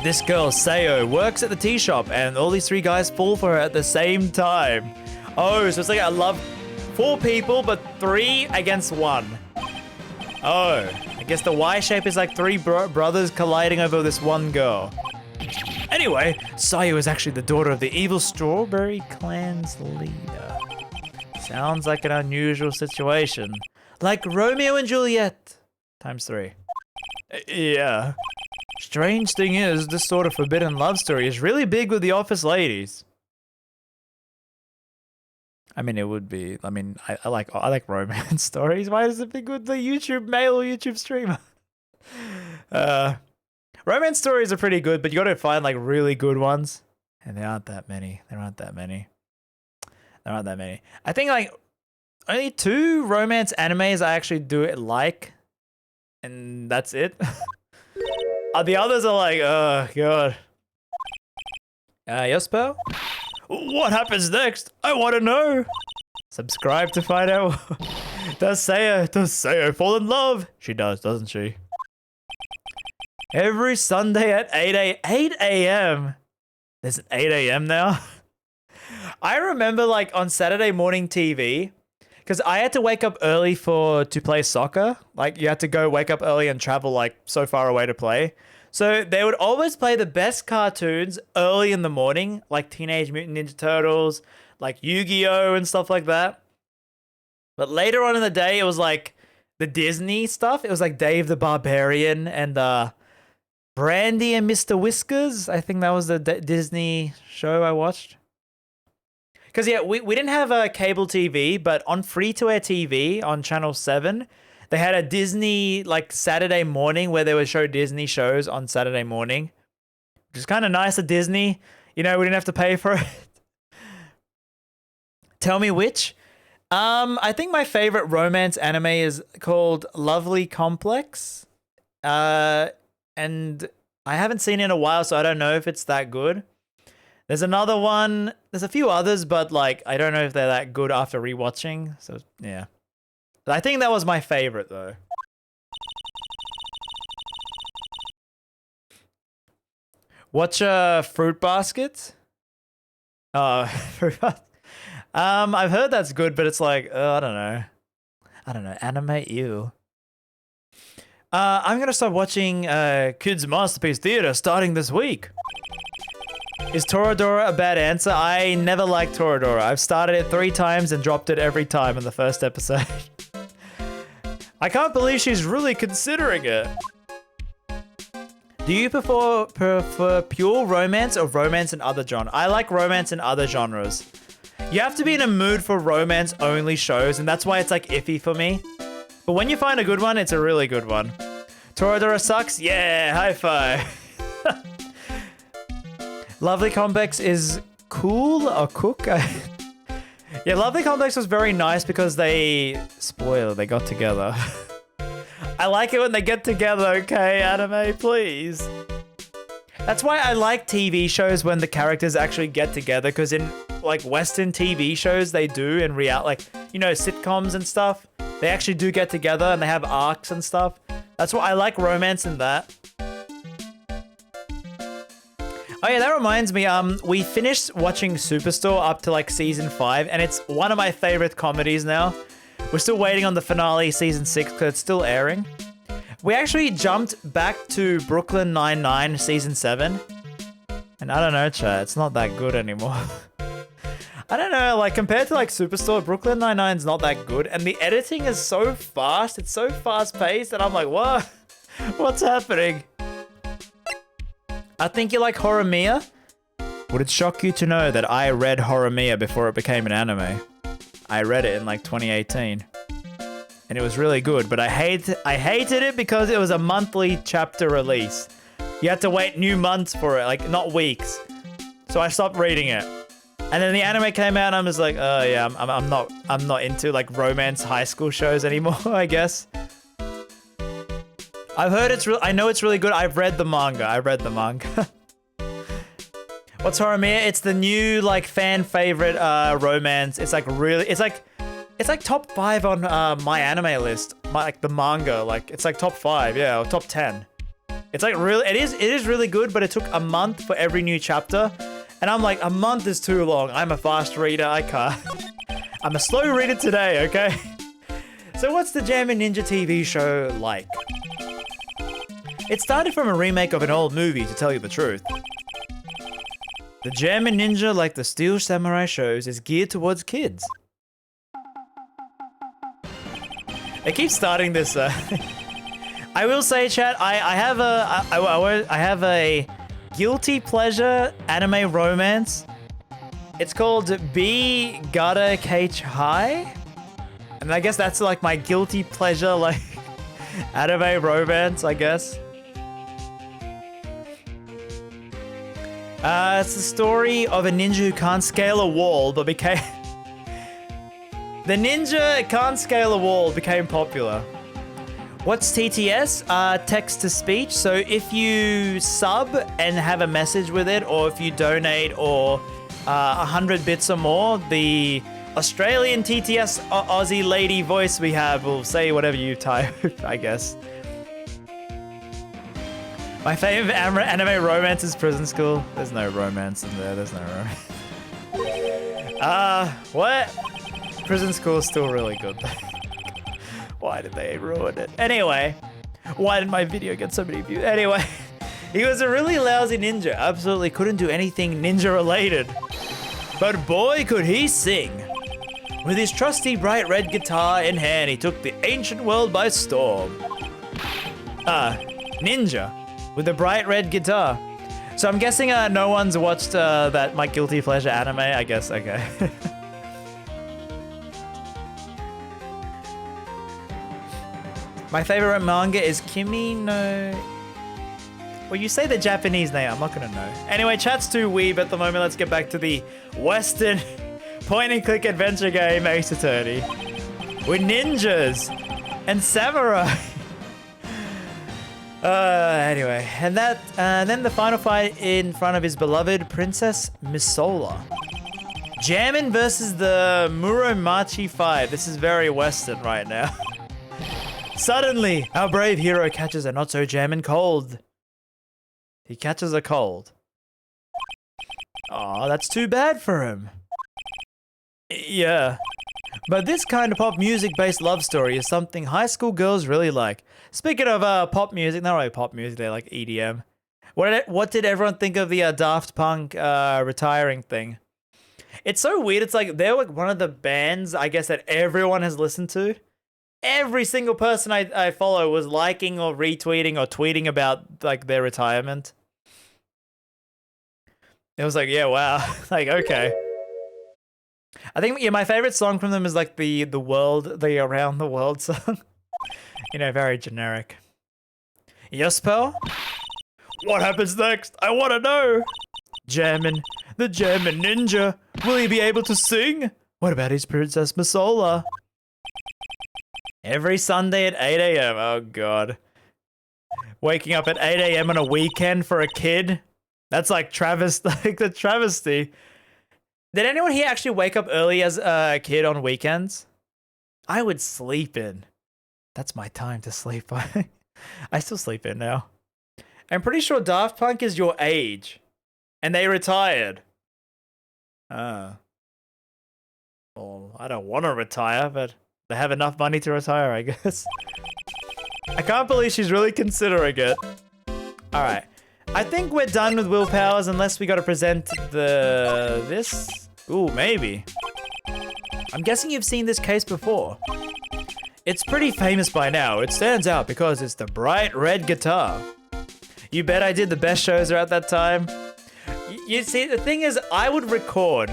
This girl, Sayo, works at the tea shop and all these three guys fall for her at the same time. Oh, so it's like I love 4 people, but 3 against 1. Oh, I guess the Y shape is like 3 brothers colliding over this one girl. Anyway, Sayo is actually the daughter of the evil Strawberry Clan's leader. Sounds like an unusual situation. Like Romeo and Juliet times 3. Yeah. Strange thing is, this sort of forbidden love story is really big with the office ladies. I mean, it would be. I mean, I like romance stories. Why is it big with the male YouTube streamer? Romance stories are pretty good, but you gotta find like really good ones. And there aren't that many. I think like only 2 romance animes I actually do it like. And that's it. The others are like, oh god. Yes, pal? What happens next? I want to know. Subscribe to find out. Does Sayo fall in love? She does, doesn't she? Every Sunday at 8 a.m. There's an 8 a.m. now? I remember like on Saturday morning TV, because I had to wake up early to play soccer. Like you had to go wake up early and travel like so far away to play. So they would always play the best cartoons early in the morning, like Teenage Mutant Ninja Turtles, like Yu-Gi-Oh! And stuff like that. But later on in the day, it was like the Disney stuff. It was like Dave the Barbarian and Brandy and Mr. Whiskers. I think that was the Disney show I watched. Because yeah, we didn't have a cable TV, but on free-to-air TV on Channel 7, they had a Disney like Saturday morning where they would show Disney shows on Saturday morning. Which is kind of nice of Disney. You know, we didn't have to pay for it. Tell me which. I think my favorite romance anime is called Lovely Complex. And I haven't seen it in a while, so I don't know if it's that good. There's another one. There's a few others, but like I don't know if they're that good after rewatching. So yeah, I think that was my favorite though. Watch Fruit Basket. Fruit Basket. I've heard that's good, but it's like I don't know. Anime, ew. I'm gonna start watching Kids Masterpiece Theater starting this week. Is Toradora a bad answer? I never liked Toradora. I've started it 3 times and dropped it every time in the first episode. I can't believe she's really considering it. Do you prefer pure romance or romance in other genres? I like romance in other genres. You have to be in a mood for romance-only shows, and that's why it's like iffy for me. But when you find a good one, it's a really good one. Toradora sucks? Yeah, high five. Lovely Complex is cool or cook? Yeah, Lovely Complex was very nice because they got together. I like it when they get together, okay, anime, please. That's why I like TV shows when the characters actually get together, because in like Western TV shows, they do in like, you know, sitcoms and stuff, they actually do get together and they have arcs and stuff. That's why I like romance in that. Oh yeah, that reminds me, we finished watching Superstore up to like season 5, and it's one of my favorite comedies now. We're still waiting on the finale, season 6, because it's still airing. We actually jumped back to Brooklyn Nine-Nine, season 7. And I don't know, chat, it's not that good anymore. I don't know, like compared to like Superstore, Brooklyn Nine-Nine's not that good. And the editing is so fast, it's so fast-paced, and I'm like, what? What's happening? I think you like Horimiya? Would it shock you to know that I read Horimiya before it became an anime? I read it in like 2018. And it was really good, but I hated it because it was a monthly chapter release. You had to wait new months for it, like not weeks. So I stopped reading it. And then the anime came out and I'm just like, oh yeah, I'm not into like romance high school shows anymore, I guess. I've heard I know it's really good. I've read the manga. What's Horimiya? It's the new like fan favorite romance. It's like really, it's like top 5 on my anime list. Like the manga, like it's like top 5, yeah, or top 10. It's like really, it is really good, but it took a month for every new chapter. And I'm like, a month is too long. I'm a fast reader, I can't. I'm a slow reader today, okay? So what's the Jammin' Ninja TV show like? It started from a remake of an old movie, to tell you the truth. The Jammin' Ninja, like the Steel Samurai shows, is geared towards kids. They keep starting this. I will say, chat, I have a guilty pleasure anime romance. It's called B Gotta Cage High, and I guess that's like my guilty pleasure, like anime romance, I guess. It's the story of a ninja who can't scale a wall, but became... The ninja can't scale a wall became popular. What's TTS? Text to speech. So if you sub and have a message with it, or if you donate or 100 bits or more, the Australian TTS Aussie lady voice we have will say whatever you type, I guess. My favorite anime romance is Prison School. There's no romance in there. There's no romance. What? Prison School is still really good. Why did they ruin it? Anyway, why did my video get so many views? Anyway, he was a really lousy ninja. Absolutely couldn't do anything ninja related. But boy, could he sing. With his trusty bright red guitar in hand, he took the ancient world by storm. Ninja. With a bright red guitar. So I'm guessing no one's watched that my guilty pleasure anime, I guess, okay. My favorite manga is Kimi no... Well, you say the Japanese name, I'm not gonna know. Anyway, chat's too weeb at the moment. Let's get back to the Western point-and-click adventure game Ace Attorney with ninjas and samurai. Anyway, and then the final fight in front of his beloved Princess Misola. Jammin versus the Muromachi 5. This is very Western right now. Suddenly, our brave hero catches a not-so-jammin' cold. He catches a cold. Aw, that's too bad for him. Yeah. But this kind of pop music-based love story is something high school girls really like. Speaking of pop music, not really pop music, they like EDM. What did everyone think of the Daft Punk retiring thing? It's so weird. It's like they're like one of the bands, I guess, that everyone has listened to. Every single person I follow was liking or retweeting or tweeting about like their retirement. It was like, yeah, wow. Like, okay. I think, yeah, my favorite song from them is like the Around the World song. You know, very generic. Yes, pal? What happens next? I want to know. Jammin', the Jammin' Ninja. Will he be able to sing? What about his Princess Misola? Every Sunday at 8 a.m. Oh, God. Waking up at 8 a.m. on a weekend for a kid? That's like the travesty. Did anyone here actually wake up early as a kid on weekends? I would sleep in. That's my time to sleep. I still sleep in now. I'm pretty sure Daft Punk is your age. And they retired. Well, I don't want to retire, but they have enough money to retire, I guess. I can't believe she's really considering it. Alright. I think we're done with willpowers unless we gotta present this. Ooh, maybe. I'm guessing you've seen this case before. It's pretty famous by now. It stands out because it's the bright red guitar. You bet I did the best shows at that time. You see, the thing is, I would record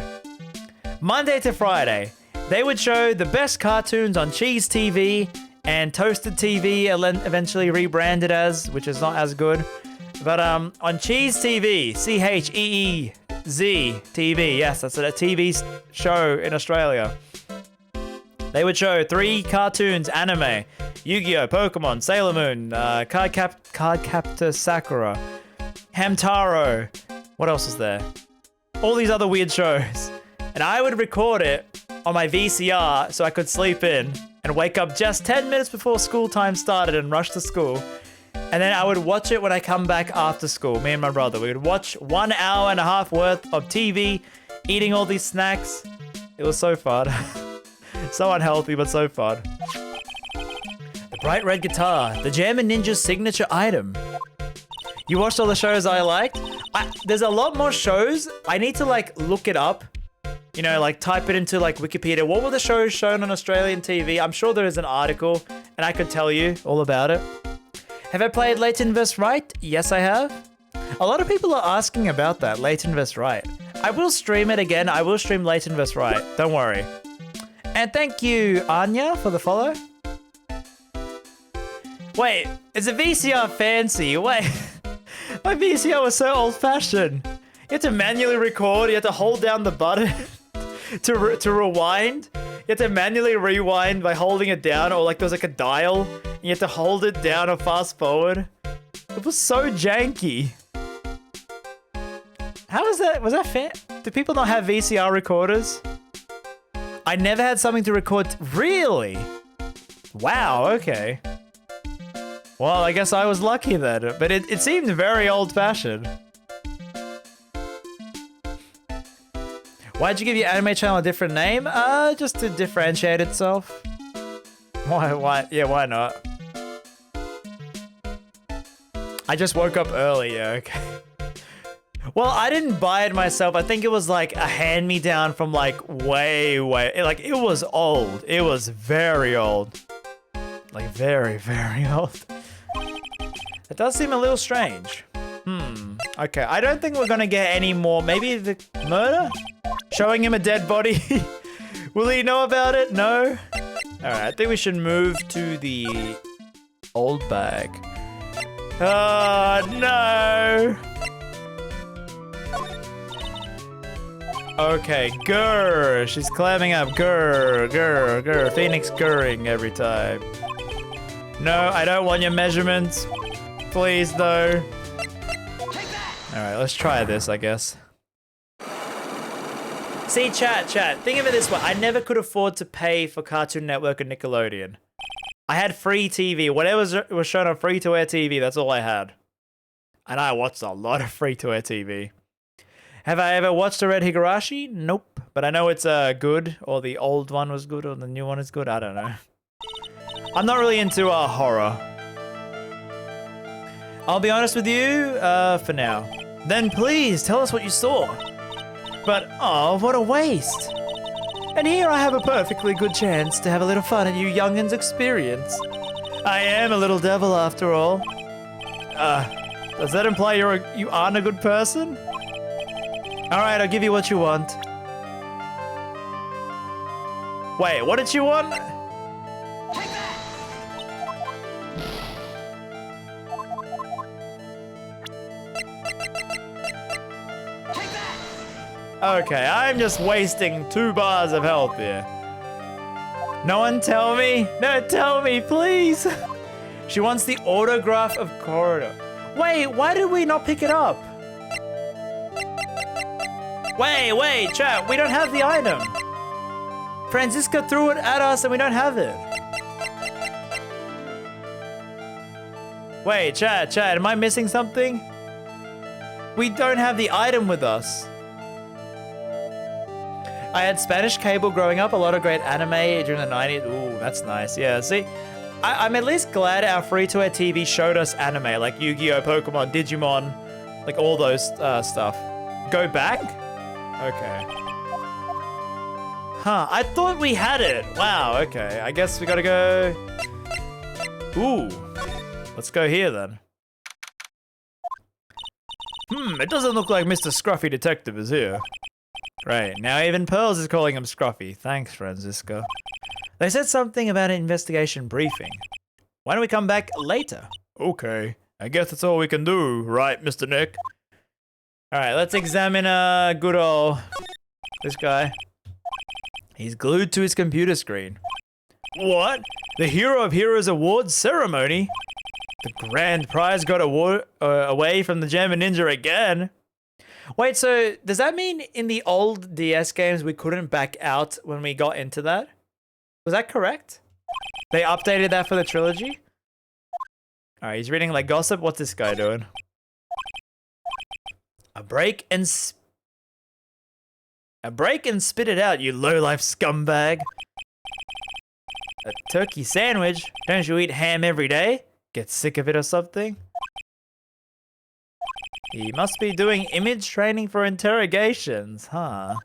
Monday to Friday. They would show the best cartoons on Cheese TV and Toasted TV, eventually rebranded as, which is not as good. But on Cheese TV, CHEEZ TV, yes, that's a TV show in Australia. They would show 3 cartoons, anime, Yu-Gi-Oh!, Pokemon, Sailor Moon, Cardcaptor Sakura, Hamtaro. What else is there? All these other weird shows. And I would record it on my VCR so I could sleep in and wake up just 10 minutes before school time started and rush to school. And then I would watch it when I come back after school, me and my brother. We would watch 1 hour and a half worth of TV, eating all these snacks. It was so fun. So unhealthy, but so fun. The bright red guitar, the Jammin' Ninja's signature item. You watched all the shows I liked? There's a lot more shows. I need to like look it up. You know, like type it into like Wikipedia. What were the shows shown on Australian TV? I'm sure there is an article and I could tell you all about it. Have I played Leighton vs. Right? Yes, I have. A lot of people are asking about that, Leighton vs. Right. I will stream it again. I will stream Leighton vs. Right. Don't worry. And thank you, Anya, for the follow. Wait, is a VCR fancy? Wait, my VCR was so old-fashioned. You had to manually record. You had to hold down the button to rewind. You had to manually rewind by holding it down, or like there was like a dial. And you had to hold it down or fast forward. It was so janky. How was that? Was that fair? Do people not have VCR recorders? I never had something to record. Really? Wow, okay. Well, I guess I was lucky then, but it seemed very old-fashioned. Why'd you give your anime channel a different name? Just to differentiate itself. Why? Yeah, why not? I just woke up early, yeah, okay. Well, I didn't buy it myself. I think it was like a hand-me-down from like way, like it was old. It was very old. Like very, very old. It does seem a little strange. Okay, I don't think we're gonna get any more. Maybe the murder? Showing him a dead body? Will he know about it? No? Alright, I think we should move to the old bag. Oh, no! Okay, grr. She's climbing up. Grr, grr, grr. Phoenix grrring every time. No, I don't want your measurements. Please, though. Alright, let's try this, I guess. See, chat. Think of it this way. I never could afford to pay for Cartoon Network and Nickelodeon. I had free TV. Whatever was shown on free-to-air TV, that's all I had. And I watched a lot of free-to-air TV. Have I ever watched a Red Higurashi? Nope. But I know it's good, or the old one was good, or the new one is good. I don't know. I'm not really into horror. I'll be honest with you, for now. Then please, tell us what you saw. But, oh, what a waste. And here I have a perfectly good chance to have a little fun at you youngins' experience. I am a little devil after all. Does that imply you aren't a good person? Alright, I'll give you what you want. Wait, what did you want? Okay, I'm just wasting 2 bars of health here. No one tell me? No, tell me, please. She wants the autograph of Corridor. Wait, why did we not pick it up? Wait, chat, we don't have the item. Franziska threw it at us and we don't have it. Wait, chat, am I missing something? We don't have the item with us. I had Spanish cable growing up, a lot of great anime during the 90s. Ooh, that's nice. Yeah, see, I'm at least glad our free-to-air TV showed us anime, like Yu-Gi-Oh!, Pokemon, Digimon, like all those stuff. Go back? Okay. Huh, I thought we had it. Wow, okay. I guess we gotta go... Ooh. Let's go here, then. It doesn't look like Mr. Scruffy Detective is here. Right, now even Pearls is calling him Scruffy. Thanks, Franziska. They said something about an investigation briefing. Why don't we come back later? Okay, I guess that's all we can do, right, Mr. Nick? Alright, let's examine good old... this guy. He's glued to his computer screen. What? The Hero of Heroes Awards ceremony? The grand prize got away from the German Ninja again? Wait, so does that mean in the old DS games we couldn't back out when we got into that? Was that correct? They updated that for the trilogy? Alright, he's reading like gossip. What's this guy doing? A break and spit it out, you low-life scumbag. A turkey sandwich? Don't you eat ham every day? Get sick of it or something? He must be doing image training for interrogations, huh?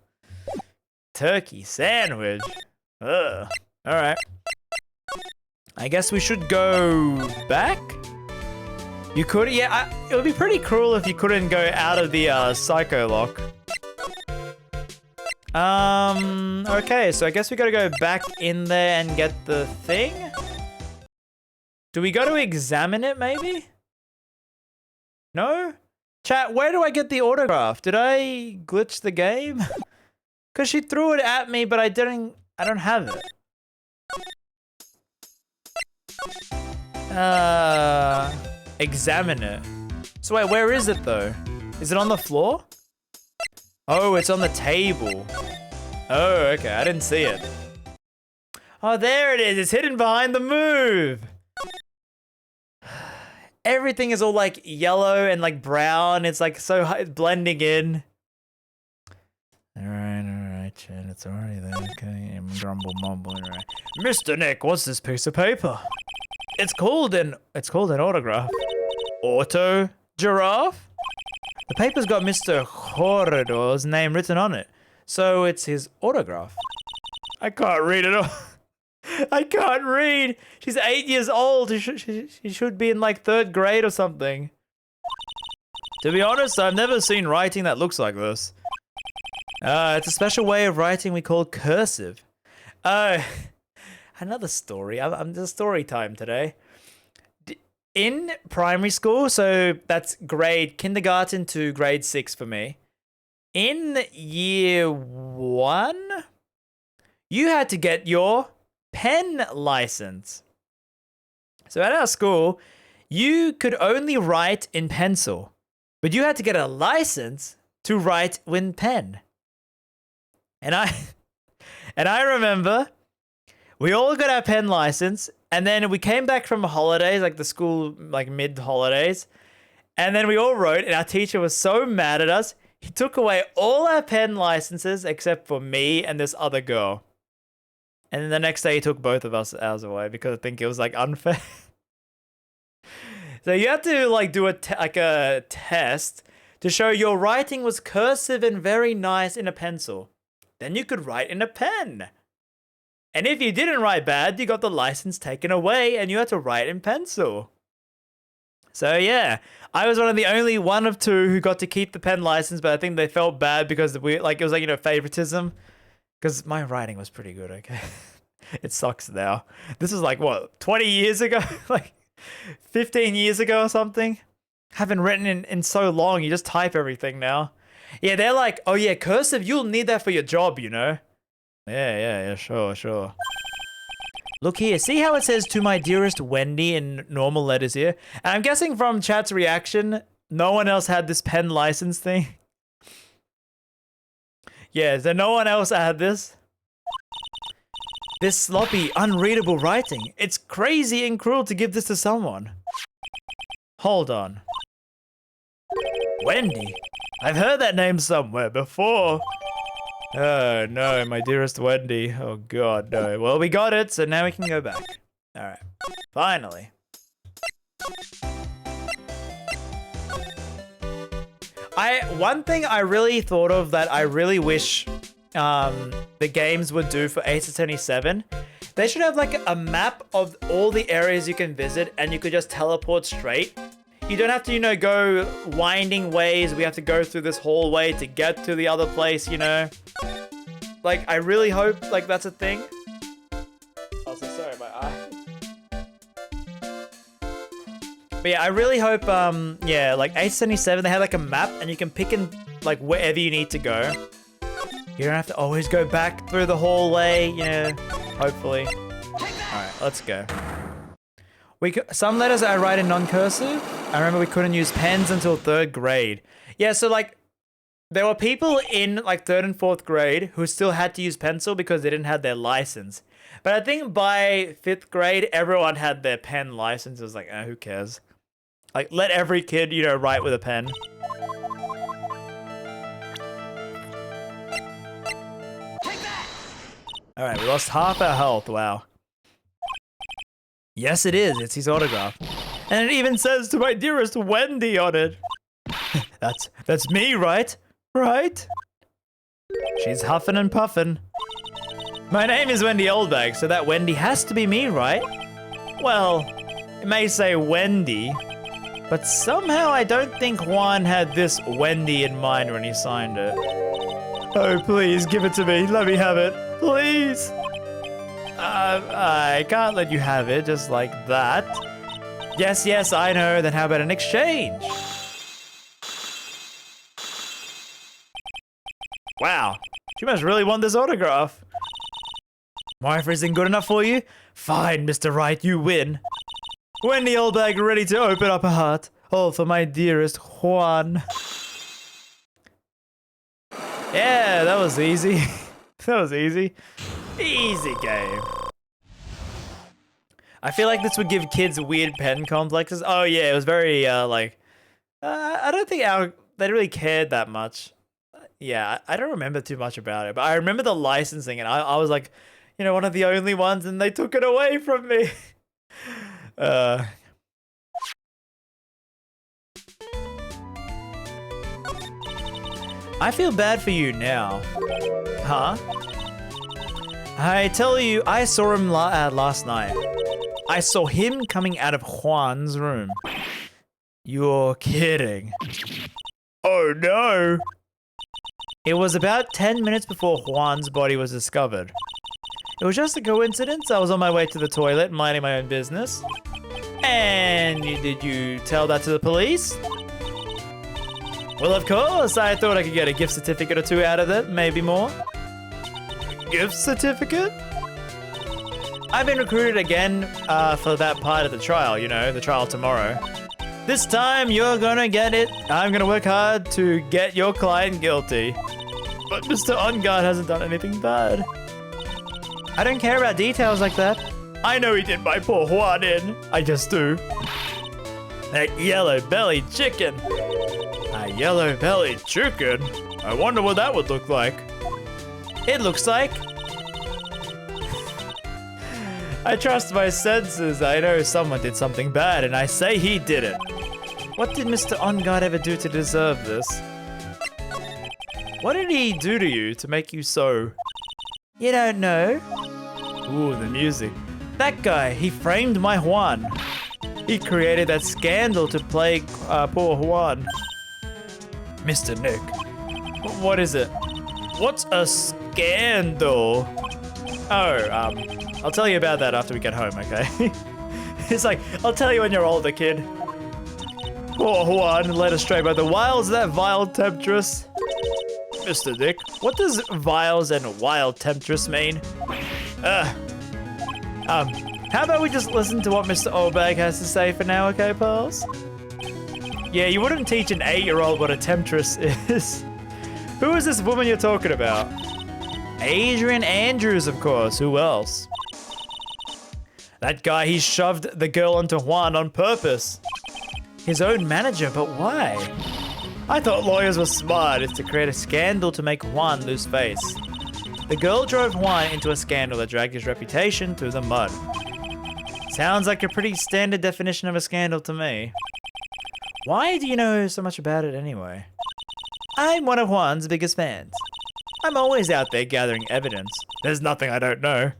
Turkey sandwich. Ugh. Alright. I guess we should go back? You could? Yeah, it would be pretty cruel if you couldn't go out of the psycho lock. Okay, so I guess we gotta go back in there and get the thing? Do we go to examine it, maybe? No? Chat, where do I get the autograph? Did I glitch the game? Because she threw it at me, but I don't have it. Examine it. So wait, where is it though? Is it on the floor? Oh, it's on the table. Oh, okay, I didn't see it. Oh, there it is. It's hidden behind the move. Everything is all like yellow and like brown. It's like so it's blending in. All right, Chan. It's already there. Okay, grumble, mumble. All right, Mr. Nick, what's this piece of paper? It's called an autograph. Auto giraffe. The paper's got Mr. Corridor's name written on it, so it's his autograph. I can't read it all. I can't read. She's 8 years old. She should be in like 3rd grade or something. To be honest, I've never seen writing that looks like this. It's a special way of writing we call cursive. Another story. I'm the story time today. In primary school, so that's kindergarten to grade 6 for me. in year 1, you had to get your pen license. So at our school, you could only write in pencil, but you had to get a license to write with pen. And I remember we all got our pen license, and then we came back from holidays, like the school, like mid-holidays, and then we all wrote, and our teacher was so mad at us, he took away all our pen licenses except for me and this other girl. And then the next day he took both of us ours away because I think it was like unfair. So you have to like do a test to show your writing was cursive and very nice in a pencil. Then you could write in a pen. And if you didn't write bad, you got the license taken away and you had to write in pencil. So yeah, I was only one of 2 who got to keep the pen license, but I think they felt bad because it was like, favoritism. Because my writing was pretty good, okay? It sucks now. This is like, what, 20 years ago? Like 15 years ago or something? Haven't written in so long, you just type everything now. Yeah, they're like, oh yeah, cursive, you'll need that for your job, you know? Yeah, sure. Look here, see how it says to my dearest Wendy in normal letters here? And I'm guessing from chat's reaction, no one else had this pen license thing. Yeah, so no one else had this. This sloppy, unreadable writing. It's crazy and cruel to give this to someone. Hold on. Wendy? I've heard that name somewhere before. Oh no, my dearest Wendy. Oh god, no. Well, we got it, so now we can go back. Alright. Finally. One thing I really thought of that I really wish the games would do for Ace Attorney 7, they should have like a map of all the areas you can visit and you could just teleport straight. You don't have to, you know, go winding ways. We have to go through this hallway to get to the other place, you know? Like, I really hope, like, that's a thing. Also, sorry, my eye. But yeah, I really hope, yeah, like, Ace 77, they have, like, a map, and you can pick in, like, wherever you need to go. You don't have to always go back through the hallway, you know, hopefully. Alright, let's go. Some letters I write in non-cursive. I remember we couldn't use pens until 3rd grade. Yeah, so like, there were people in like 3rd and 4th grade who still had to use pencil because they didn't have their license. But I think by 5th grade, everyone had their pen license. It was like, who cares? Like, let every kid, you know, write with a pen. Alright, we lost half our health, wow. Yes, it is. It's his autograph. And it even says to my dearest Wendy on it. That's me, right? Right? She's huffing and puffing. My name is Wendy Oldbag, so that Wendy has to be me, right? Well, it may say Wendy, but somehow I don't think Juan had this Wendy in mind when he signed it. Oh, please, give it to me. Let me have it. Please. I can't let you have it just like that. Yes, I know. Then how about an exchange? Wow. She must really want this autograph. My offer isn't good enough for you? Fine, Mr. Right, you win. Wendy Oldbag ready to open up her heart. All for my dearest Juan. Yeah, that was easy. That was easy. Easy game. I feel like this would give kids weird pen complexes. Oh yeah, it was very like I don't think they really cared that much. Yeah, I don't remember too much about it, but I remember the licensing, and I was like, you know, one of the only ones, and they took it away from me. I feel bad for you now. Huh? I tell you, I saw him last night. I saw him coming out of Juan's room. You're kidding. Oh no! It was about 10 minutes before Juan's body was discovered. It was just a coincidence. I was on my way to the toilet, minding my own business. And did you tell that to the police? Well, of course, I thought I could get a gift certificate or two out of it, maybe more. Gift certificate? I've been recruited again for that part of the trial, you know, the trial tomorrow. This time, you're gonna get it. I'm gonna work hard to get your client guilty. But Mr. OnGuard hasn't done anything bad. I don't care about details like that. I know he did my poor Juan in. I just do. That yellow-bellied chicken. A yellow-bellied chicken? I wonder what that would look like. It looks like... I trust my senses. I know someone did something bad, and I say he did it. What did Mr. OnGuard ever do to deserve this? What did he do to you to make you so... You don't know? Ooh, the music. That guy, he framed my Juan. He created that scandal to plague poor Juan. Mr. Nick. What is it? What's a scandal? Oh, I'll tell you about that after we get home, okay? It's like, I'll tell you when you're older, kid. Poor Juan, led astray by the wiles of that vile temptress. Mr. Nick, what does vials and wild temptress mean? How about we just listen to what Mr. Oldbag has to say for now, okay, pals? Yeah, you wouldn't teach an 8-year-old what a temptress is. Who is this woman you're talking about? Adrian Andrews, of course. Who else? That guy, he shoved the girl onto Juan on purpose. His own manager, but why? I thought lawyers were smart. It's to create a scandal to make Juan lose face. The girl drove Juan into a scandal that dragged his reputation through the mud. Sounds like a pretty standard definition of a scandal to me. Why do you know so much about it anyway? I'm one of Juan's biggest fans. I'm always out there gathering evidence. There's nothing I don't know.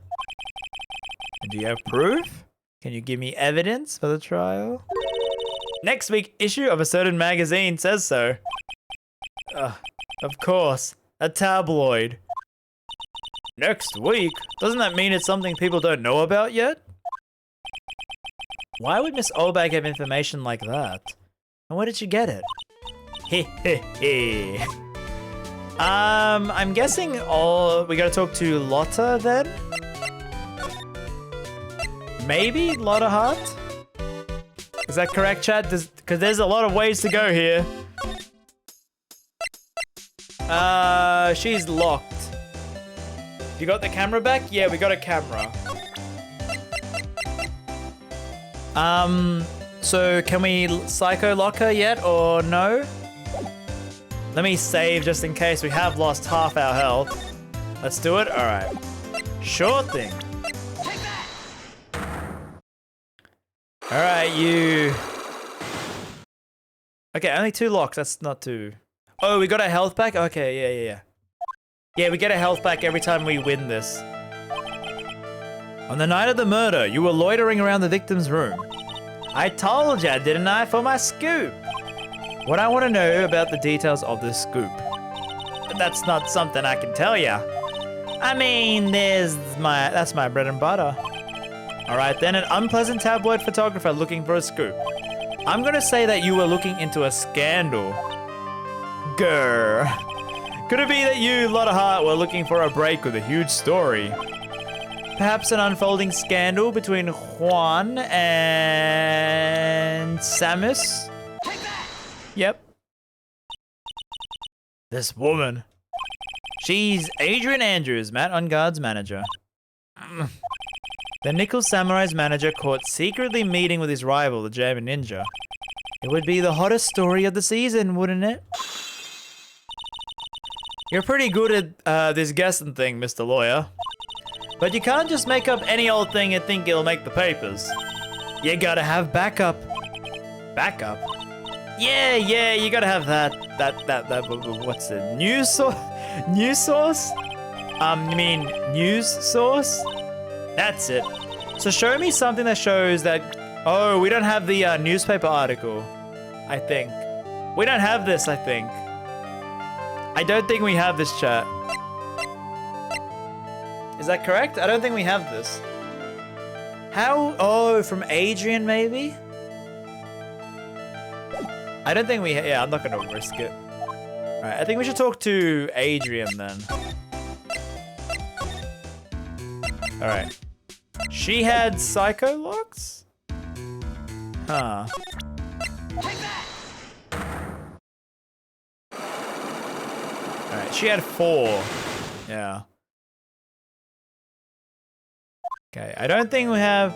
And do you have proof? Can you give me evidence for the trial? Next week issue of a certain magazine says so. Of course, a tabloid. Next week? Doesn't that mean it's something people don't know about yet? Why would Miss Olbag have information like that? And where did she get it? Heh. I'm guessing we gotta talk to Lotta then? Maybe Lotta Hart? Is that correct, chat? Because there's a lot of ways to go here. She's locked. You got the camera back? Yeah, we got a camera. So can we psycho lock her yet or no? Let me save just in case we have lost half our health. Let's do it? Alright. Sure thing. Alright, you... Okay, only 2 locks. That's not too... Oh, we got a health back? Okay, yeah. Yeah, we get a health back every time we win this. On the night of the murder, you were loitering around the victim's room. I told ya, didn't I, for my scoop? What I want to know about the details of this scoop. That's not something I can tell ya. I mean, that's my bread and butter. Alright then, an unpleasant tabloid photographer looking for a scoop. I'm gonna say that you were looking into a scandal. Grr. Could it be that you, Lotta Hart, were looking for a break with a huge story? Perhaps an unfolding scandal between Juan and Samus? Take that! Yep. This woman. She's Adrian Andrews, Matt OnGuard's manager. The Nickel Samurai's manager caught secretly meeting with his rival, the German Ninja. It would be the hottest story of the season, wouldn't it? You're pretty good at this guessing thing, Mr. Lawyer. But you can't just make up any old thing and think it'll make the papers. You gotta have backup. Backup? Yeah, you gotta have that, what's the news source? News source? You mean news source? That's it. So show me something that shows that, oh, we don't have the newspaper article, I think. We don't have this, I think. I don't think we have this, chat. Is that correct? I don't think we have this. How? Oh, from Adrian, maybe? I don't think yeah, I'm not gonna risk it. Alright, I think we should talk to Adrian then. Alright. She had psycho locks? Huh. Alright, she had 4. Yeah. Okay, I don't think we have...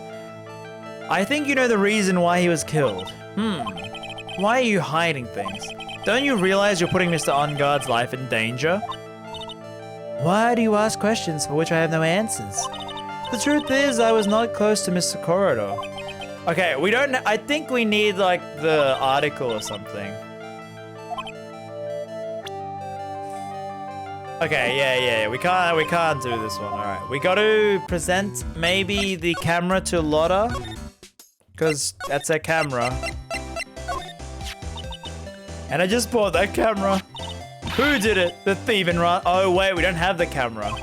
I think you know the reason why he was killed. Why are you hiding things? Don't you realize you're putting Mr. On-Guard's life in danger? Why do you ask questions for which I have no answers? The truth is, I was not close to Mr. Corridor. Okay, we don't... I think we need, like, the article or something. Okay, yeah. We can't do this one. Alright. We gotta present maybe the camera to Lotta. Because that's her camera. And I just bought that camera. Who did it? The thief and run. Oh, wait, we don't have the camera.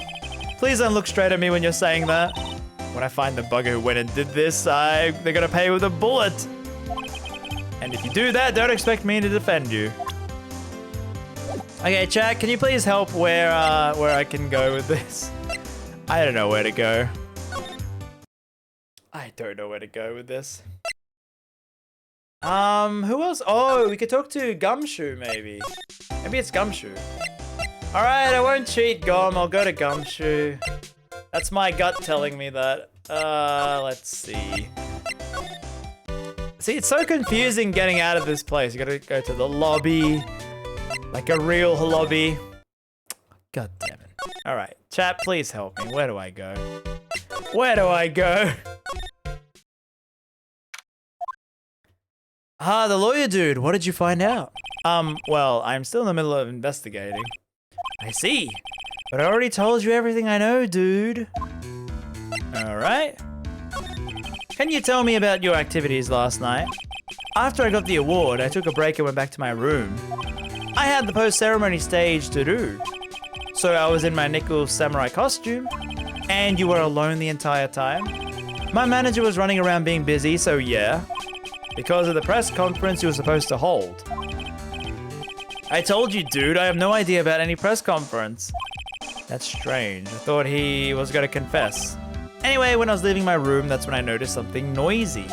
Please don't look straight at me when you're saying that. When I find the bugger who went and did this, they're gonna pay with a bullet. And if you do that, don't expect me to defend you. Okay, chat, can you please help where I can go with this? I don't know where to go. I don't know where to go with this. Who else? Oh, we could talk to Gumshoe, maybe. Maybe it's Gumshoe. Alright, I won't cheat, Gum. I'll go to Gumshoe. That's my gut telling me that. Let's see. See, it's so confusing getting out of this place. You gotta go to the lobby. Like a real lobby. God damn it. Alright, chat, please help me. Where do I go? Where do I go? Ah, the lawyer dude. What did you find out? Well, I'm still in the middle of investigating. I see. But I already told you everything I know, dude. Alright. Can you tell me about your activities last night? After I got the award, I took a break and went back to my room. I had the post-ceremony stage to do. So I was in my nickel samurai costume. And you were alone the entire time? My manager was running around being busy, so yeah. Because of the press conference you were supposed to hold. I told you, dude, I have no idea about any press conference. That's strange. I thought he was gonna confess. Anyway, when I was leaving my room, that's when I noticed something noisy.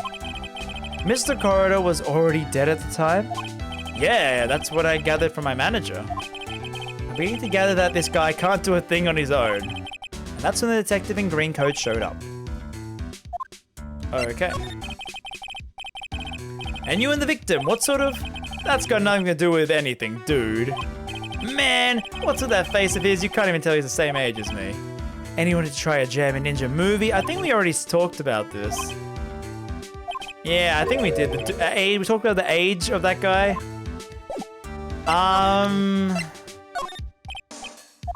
Mr. Corridor was already dead at the time? Yeah, that's what I gathered from my manager. I'm beginning to gather that this guy can't do a thing on his own. And that's when the detective in green coat showed up. Okay. And you and the victim, what sort of... That's got nothing to do with anything, dude. Man, what's with that face of his? You can't even tell he's the same age as me. Anyone to try a Jam and Ninja movie? I think we already talked about this. Yeah, I think we did. We talked about the age of that guy.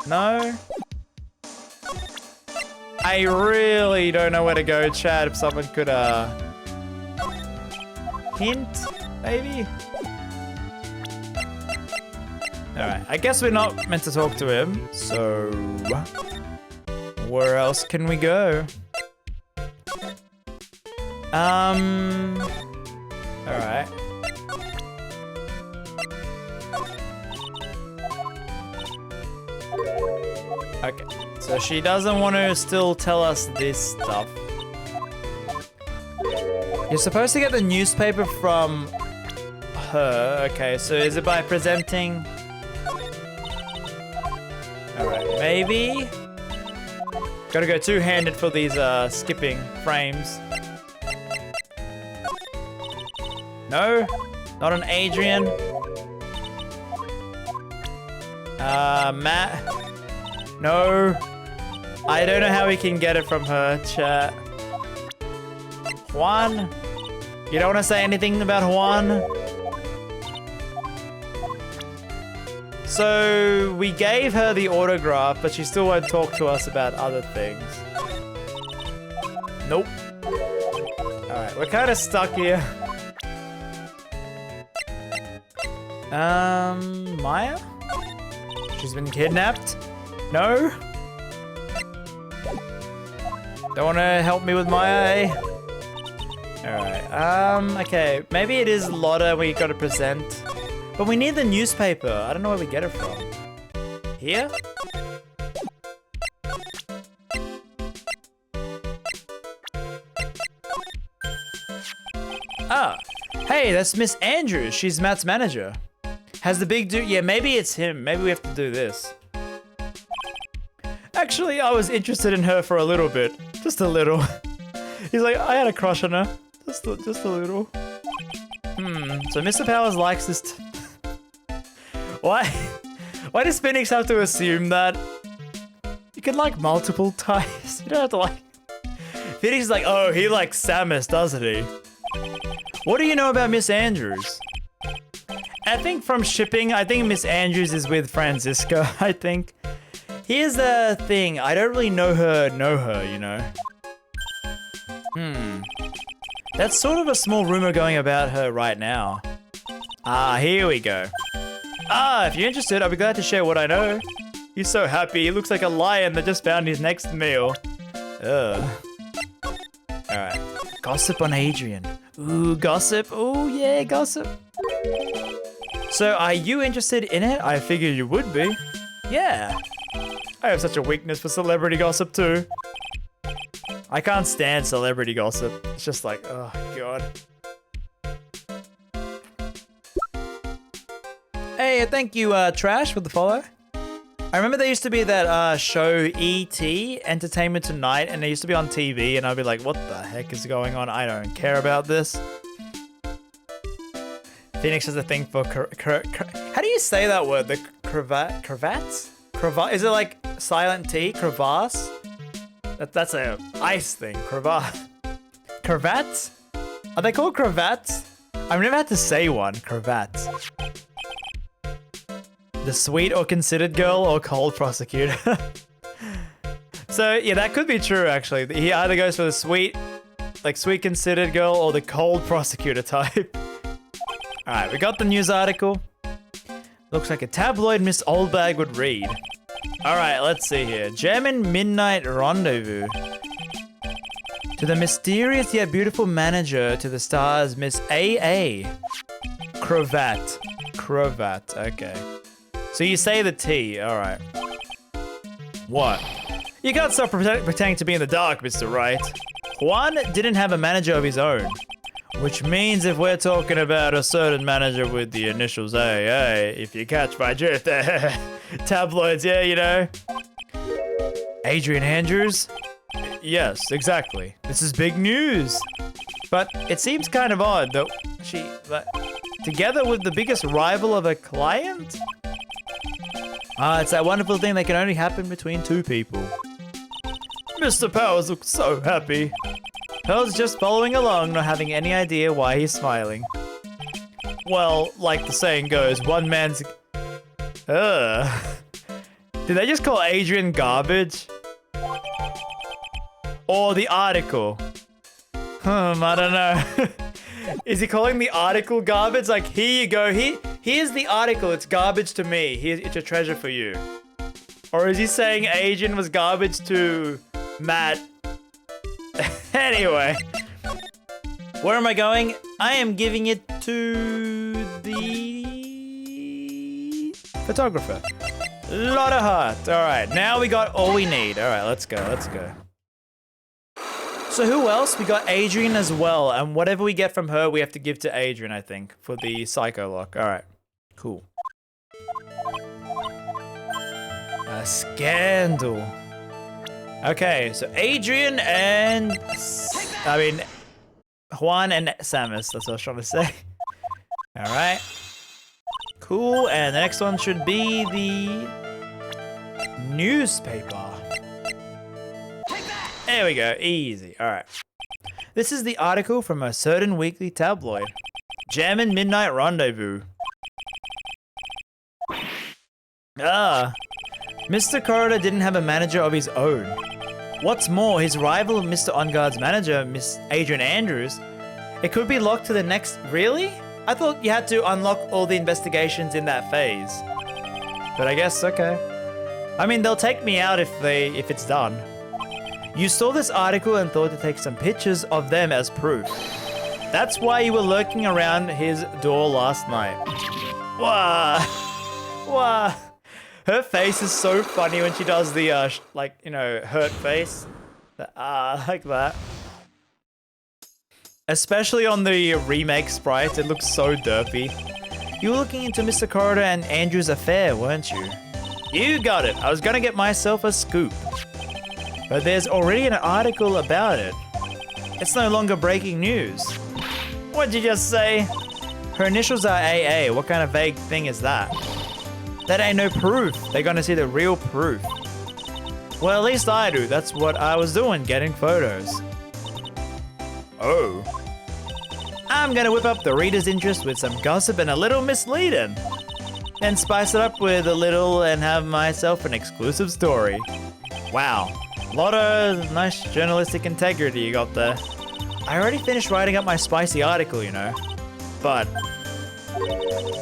No? I really don't know where to go, Chad, if someone could, hint, maybe? Alright, I guess we're not meant to talk to him, so... Where else can we go? Alright. Okay, so she doesn't want to still tell us this stuff. You're supposed to get the newspaper from her. Okay, so is it by presenting? Alright, maybe? Gotta go two-handed for these skipping frames. No? Not an Adrian? Matt? No? I don't know how we can get it from her, chat. Juan? You don't want to say anything about Juan? So, we gave her the autograph, but she still won't talk to us about other things. Nope. Alright, we're kind of stuck here. Maya? She's been kidnapped? No? Don't want to help me with Maya, eh? Alright, okay. Maybe it is Lotta we gotta present. But we need the newspaper. I don't know where we get it from. Here? Ah. Hey, that's Miss Andrews. She's Matt's manager. Has the big dude... Yeah, maybe it's him. Maybe we have to do this. Actually, I was interested in her for a little bit. Just a little. He's like, I had a crush on her. Just a little. So Mr. Powers likes this... Why? Why does Phoenix have to assume that? You can like multiple types. You don't have to like... Phoenix is like, oh, he likes Samus, doesn't he? What do you know about Miss Andrews? I think from shipping, I think Miss Andrews is with Francisco, I think. Here's the thing, I don't really know her, you know? That's sort of a small rumor going about her right now. Ah, here we go. Ah, if you're interested, I'll be glad to share what I know. He's so happy, he looks like a lion that just found his next meal. Ugh. Alright. Gossip on Adrian. Ooh, gossip. Ooh, yeah, gossip. So, are you interested in it? I figured you would be. Yeah. I have such a weakness for celebrity gossip too. I can't stand celebrity gossip. It's just like, oh god. Hey, thank you, Trash, for the follow. I remember there used to be that show E.T., Entertainment Tonight, and they used to be on TV, and I'd be like, what the heck is going on? I don't care about this. Phoenix has a thing for how do you say that word? The cravats? Is it like silent T? Crevasse? That's a ice thing. Cravats? Are they called cravats? I've never had to say one. Cravats. The sweet or considered girl or cold prosecutor. So yeah, that could be true actually. He either goes for the sweet considered girl or the cold prosecutor type. Alright, we got the news article. Looks like a tabloid Miss Oldbag would read. Alright, let's see here. German Midnight Rendezvous. To the mysterious yet beautiful manager to the stars, Miss A.A. Cravat. Okay. So you say the T, alright. What? You can't stop pretending to be in the dark, Mr. Right. Juan didn't have a manager of his own. Which means if we're talking about a certain manager with the initials AA, if you catch my drift, tabloids, yeah, you know. Adrian Andrews? Yes, exactly. This is big news. But it seems kind of odd that she, together with the biggest rival of a client? It's that wonderful thing that can only happen between two people. Mr. Powers looks so happy. Pearl's just following along, not having any idea why he's smiling. Well, like the saying goes, one man's... Did they just call Adrian garbage? Or the article? I don't know. Is he calling the article garbage? Like, here you go, here's the article, it's garbage to me. It's a treasure for you. Or is he saying Adrian was garbage to Matt? Anyway, where am I going? I am giving it to the photographer. Lot of heart. All right, now we got all we need. All right, let's go. So who else? We got Adrian as well, and whatever we get from her, we have to give to Adrian, I think, for the psycho lock. All right, cool. A scandal. Okay, so Adrian and... Juan and Samus, that's what I was trying to say. Alright. Cool, and the next one should be the... newspaper. There we go, easy, alright. This is the article from a certain weekly tabloid. German Midnight Rendezvous. Mr. Corridor didn't have a manager of his own. What's more, his rival, Mr. On-Guard's manager, Miss Adrian Andrews, it could be locked to the next... Really? I thought you had to unlock all the investigations in that phase. But I guess, okay. I mean, they'll take me out if it's done. You saw this article and thought to take some pictures of them as proof. That's why you were lurking around his door last night. Wah. Wah. Her face is so funny when she does the, hurt face. Like that. Especially on the remake sprites, it looks so derpy. You were looking into Mr. Corridor and Andrew's affair, weren't you? You got it. I was gonna get myself a scoop. But there's already an article about it. It's no longer breaking news. What'd you just say? Her initials are AA. What kind of vague thing is that? That ain't no proof. They're gonna see the real proof. Well, at least I do. That's what I was doing, getting photos. Oh. I'm gonna whip up the reader's interest with some gossip and a little misleading. Then spice it up with a little and have myself an exclusive story. Wow. A lot of nice journalistic integrity you got there. I already finished writing up my spicy article, you know. But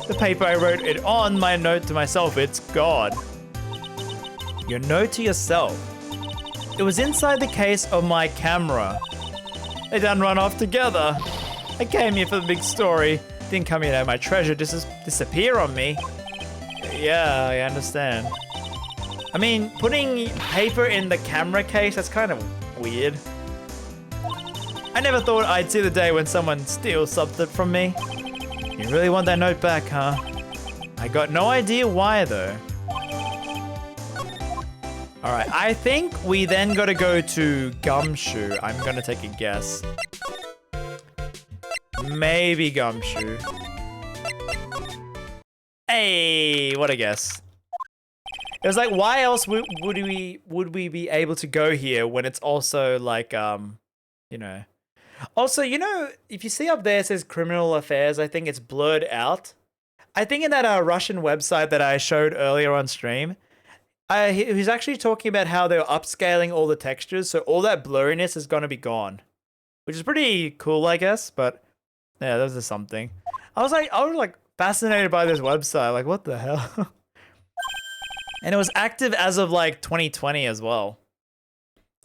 the paper I wrote it on, my note to myself, it's gone. Your note to yourself. It was inside the case of my camera. They done run off together. I came here for the big story. Didn't come here to have my treasure disappear on me. Yeah, I understand. I mean, putting paper in the camera case, that's kind of weird. I never thought I'd see the day when someone steals something from me. You really want that note back, huh? I got no idea why, though. Alright, I think we then gotta go to Gumshoe. I'm gonna take a guess. Maybe Gumshoe. Hey, what a guess. It was like, why else would we be able to go here when it's also like, you know. Also, you know, if you see up there it says criminal affairs, I think it's blurred out. I think in that Russian website that I showed earlier on stream, he's actually talking about how they're upscaling all the textures, so all that blurriness is going to be gone. Which is pretty cool, I guess, but yeah, those are something. I was like fascinated by this website, like what the hell? And it was active as of like 2020 as well.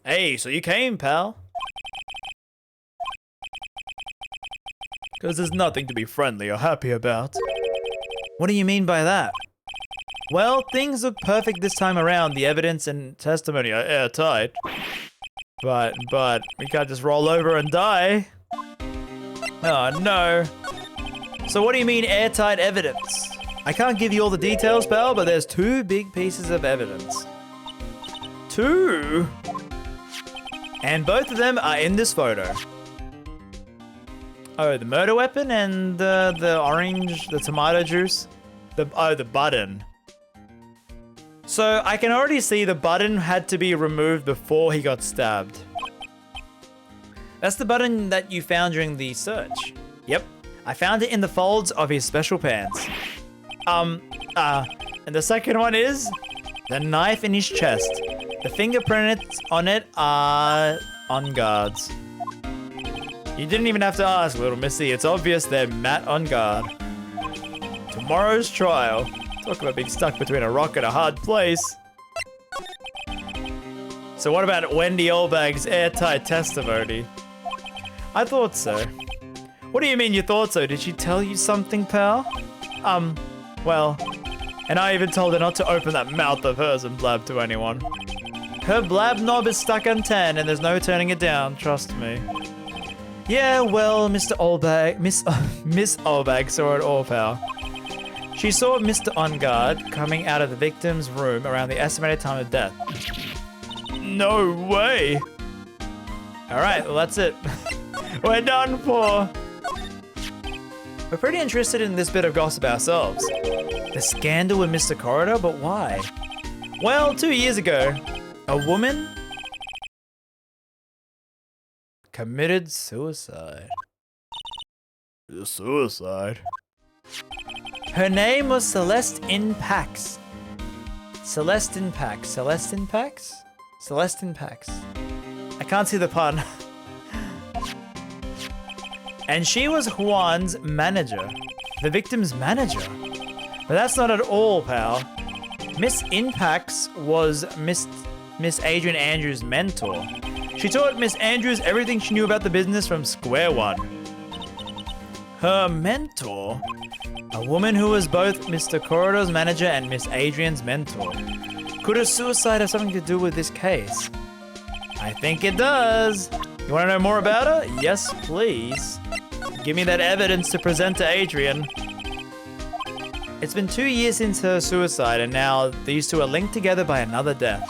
Hey, so you came, pal? Because there's nothing to be friendly or happy about. What do you mean by that? Well, things look perfect this time around. The evidence and testimony are airtight. But we can't just roll over and die. Oh no. So what do you mean airtight evidence? I can't give you all the details, pal, but there's 2 big pieces of evidence. 2? And both of them are in this photo. Oh, the murder weapon and the orange, the tomato juice. The button. So I can already see the button had to be removed before he got stabbed. That's the button that you found during the search. Yep, I found it in the folds of his special pants. And the second one is the knife in his chest. The fingerprints on it are on guards. You didn't even have to ask, little missy. It's obvious they're Matt on guard. Tomorrow's trial. Talk about being stuck between a rock and a hard place. So what about Wendy Olbag's airtight testimony? I thought so. What do you mean you thought so? Did she tell you something, pal? Well, and I even told her not to open that mouth of hers and blab to anyone. Her blab knob is stuck on 10 and there's no turning it down, trust me. Yeah, well, Miss Olbag saw it all, pal. She saw Mr. On Guard coming out of the victim's room around the estimated time of death. No way! Alright, well that's it. We're done for! We're pretty interested in this bit of gossip ourselves. The scandal with Mr. Corridor, but why? Well, 2 years ago, a woman committed suicide. Suicide? Her name was Celestine Pax. Celestine Pax. Celestine Pax? Celestine Pax. I can't see the pun. And she was Juan's manager. The victim's manager. But that's not at all, pal. Miss Inpax was Miss Adrian Andrews' mentor. She taught Miss Andrews everything she knew about the business from square one. Her mentor? A woman who was both Mr. Corridor's manager and Miss Adrian's mentor. Could a suicide have something to do with this case? I think it does. You want to know more about her? Yes, please. Give me that evidence to present to Adrian. It's been 2 years since her suicide, and now these two are linked together by another death.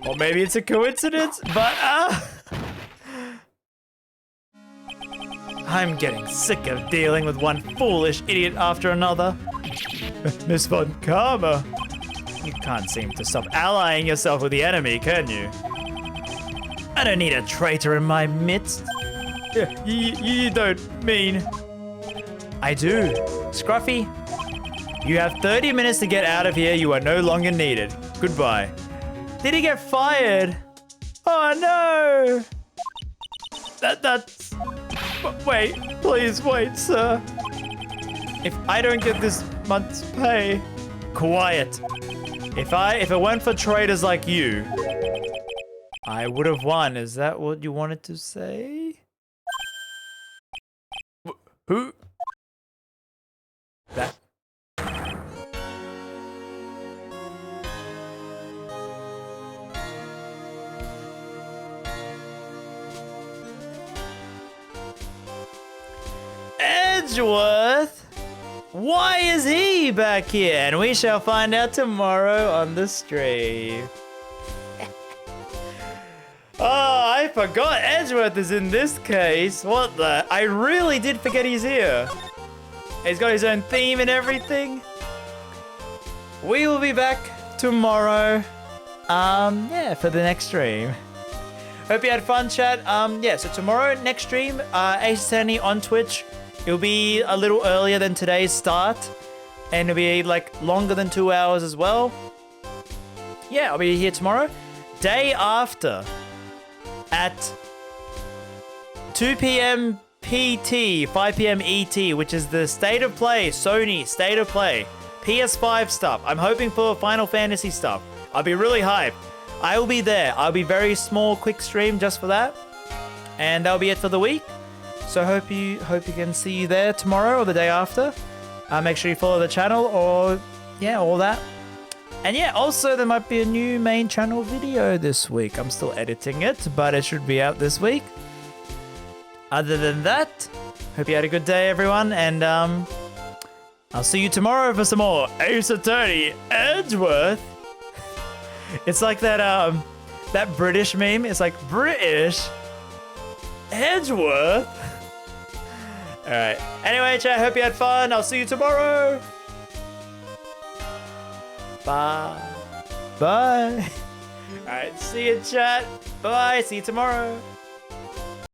Or maybe it's a coincidence, but I'm getting sick of dealing with one foolish idiot after another. Miss Von Karma. You can't seem to stop allying yourself with the enemy, can you? I don't need a traitor in my midst. You don't mean... I do. Scruffy, you have 30 minutes to get out of here. You are no longer needed. Goodbye. Did he get fired? Oh no! That's... Wait, please wait, sir. If I don't get this month's pay... Quiet. If it weren't for traitors like you, I would have won. Is that what you wanted to say? Who? That. Edgeworth? Why is he back here? And we shall find out tomorrow on the stream. Oh, I forgot Edgeworth is in this case. What the? I really did forget he's here. He's got his own theme and everything. We will be back tomorrow. Yeah, for the next stream. Hope you had fun, chat. Yeah, so tomorrow, next stream, Ace Attorney on Twitch. It'll be a little earlier than today's start. And it'll be like longer than 2 hours as well. Yeah, I'll be here tomorrow. Day after. At 2 p.m. PT, 5 p.m. ET, which is the State of Play, Sony State of Play, PS5 stuff. I'm hoping for Final Fantasy stuff. I'll be really hyped. I will be there. I'll be very small, quick stream just for that. And that'll be it for the week. So hope you can see you there tomorrow or the day after. Make sure you follow the channel or, yeah, all that. And yeah, also there might be a new main channel video this week. I'm still editing it, but it should be out this week. Other than that, hope you had a good day, everyone, and I'll see you tomorrow for some more Ace Attorney Edgeworth. It's like that that British meme. It's like British Edgeworth. All right. Anyway, chat. Hope you had fun. I'll see you tomorrow. Bye. Bye. All right. See you, chat. Bye. See you tomorrow.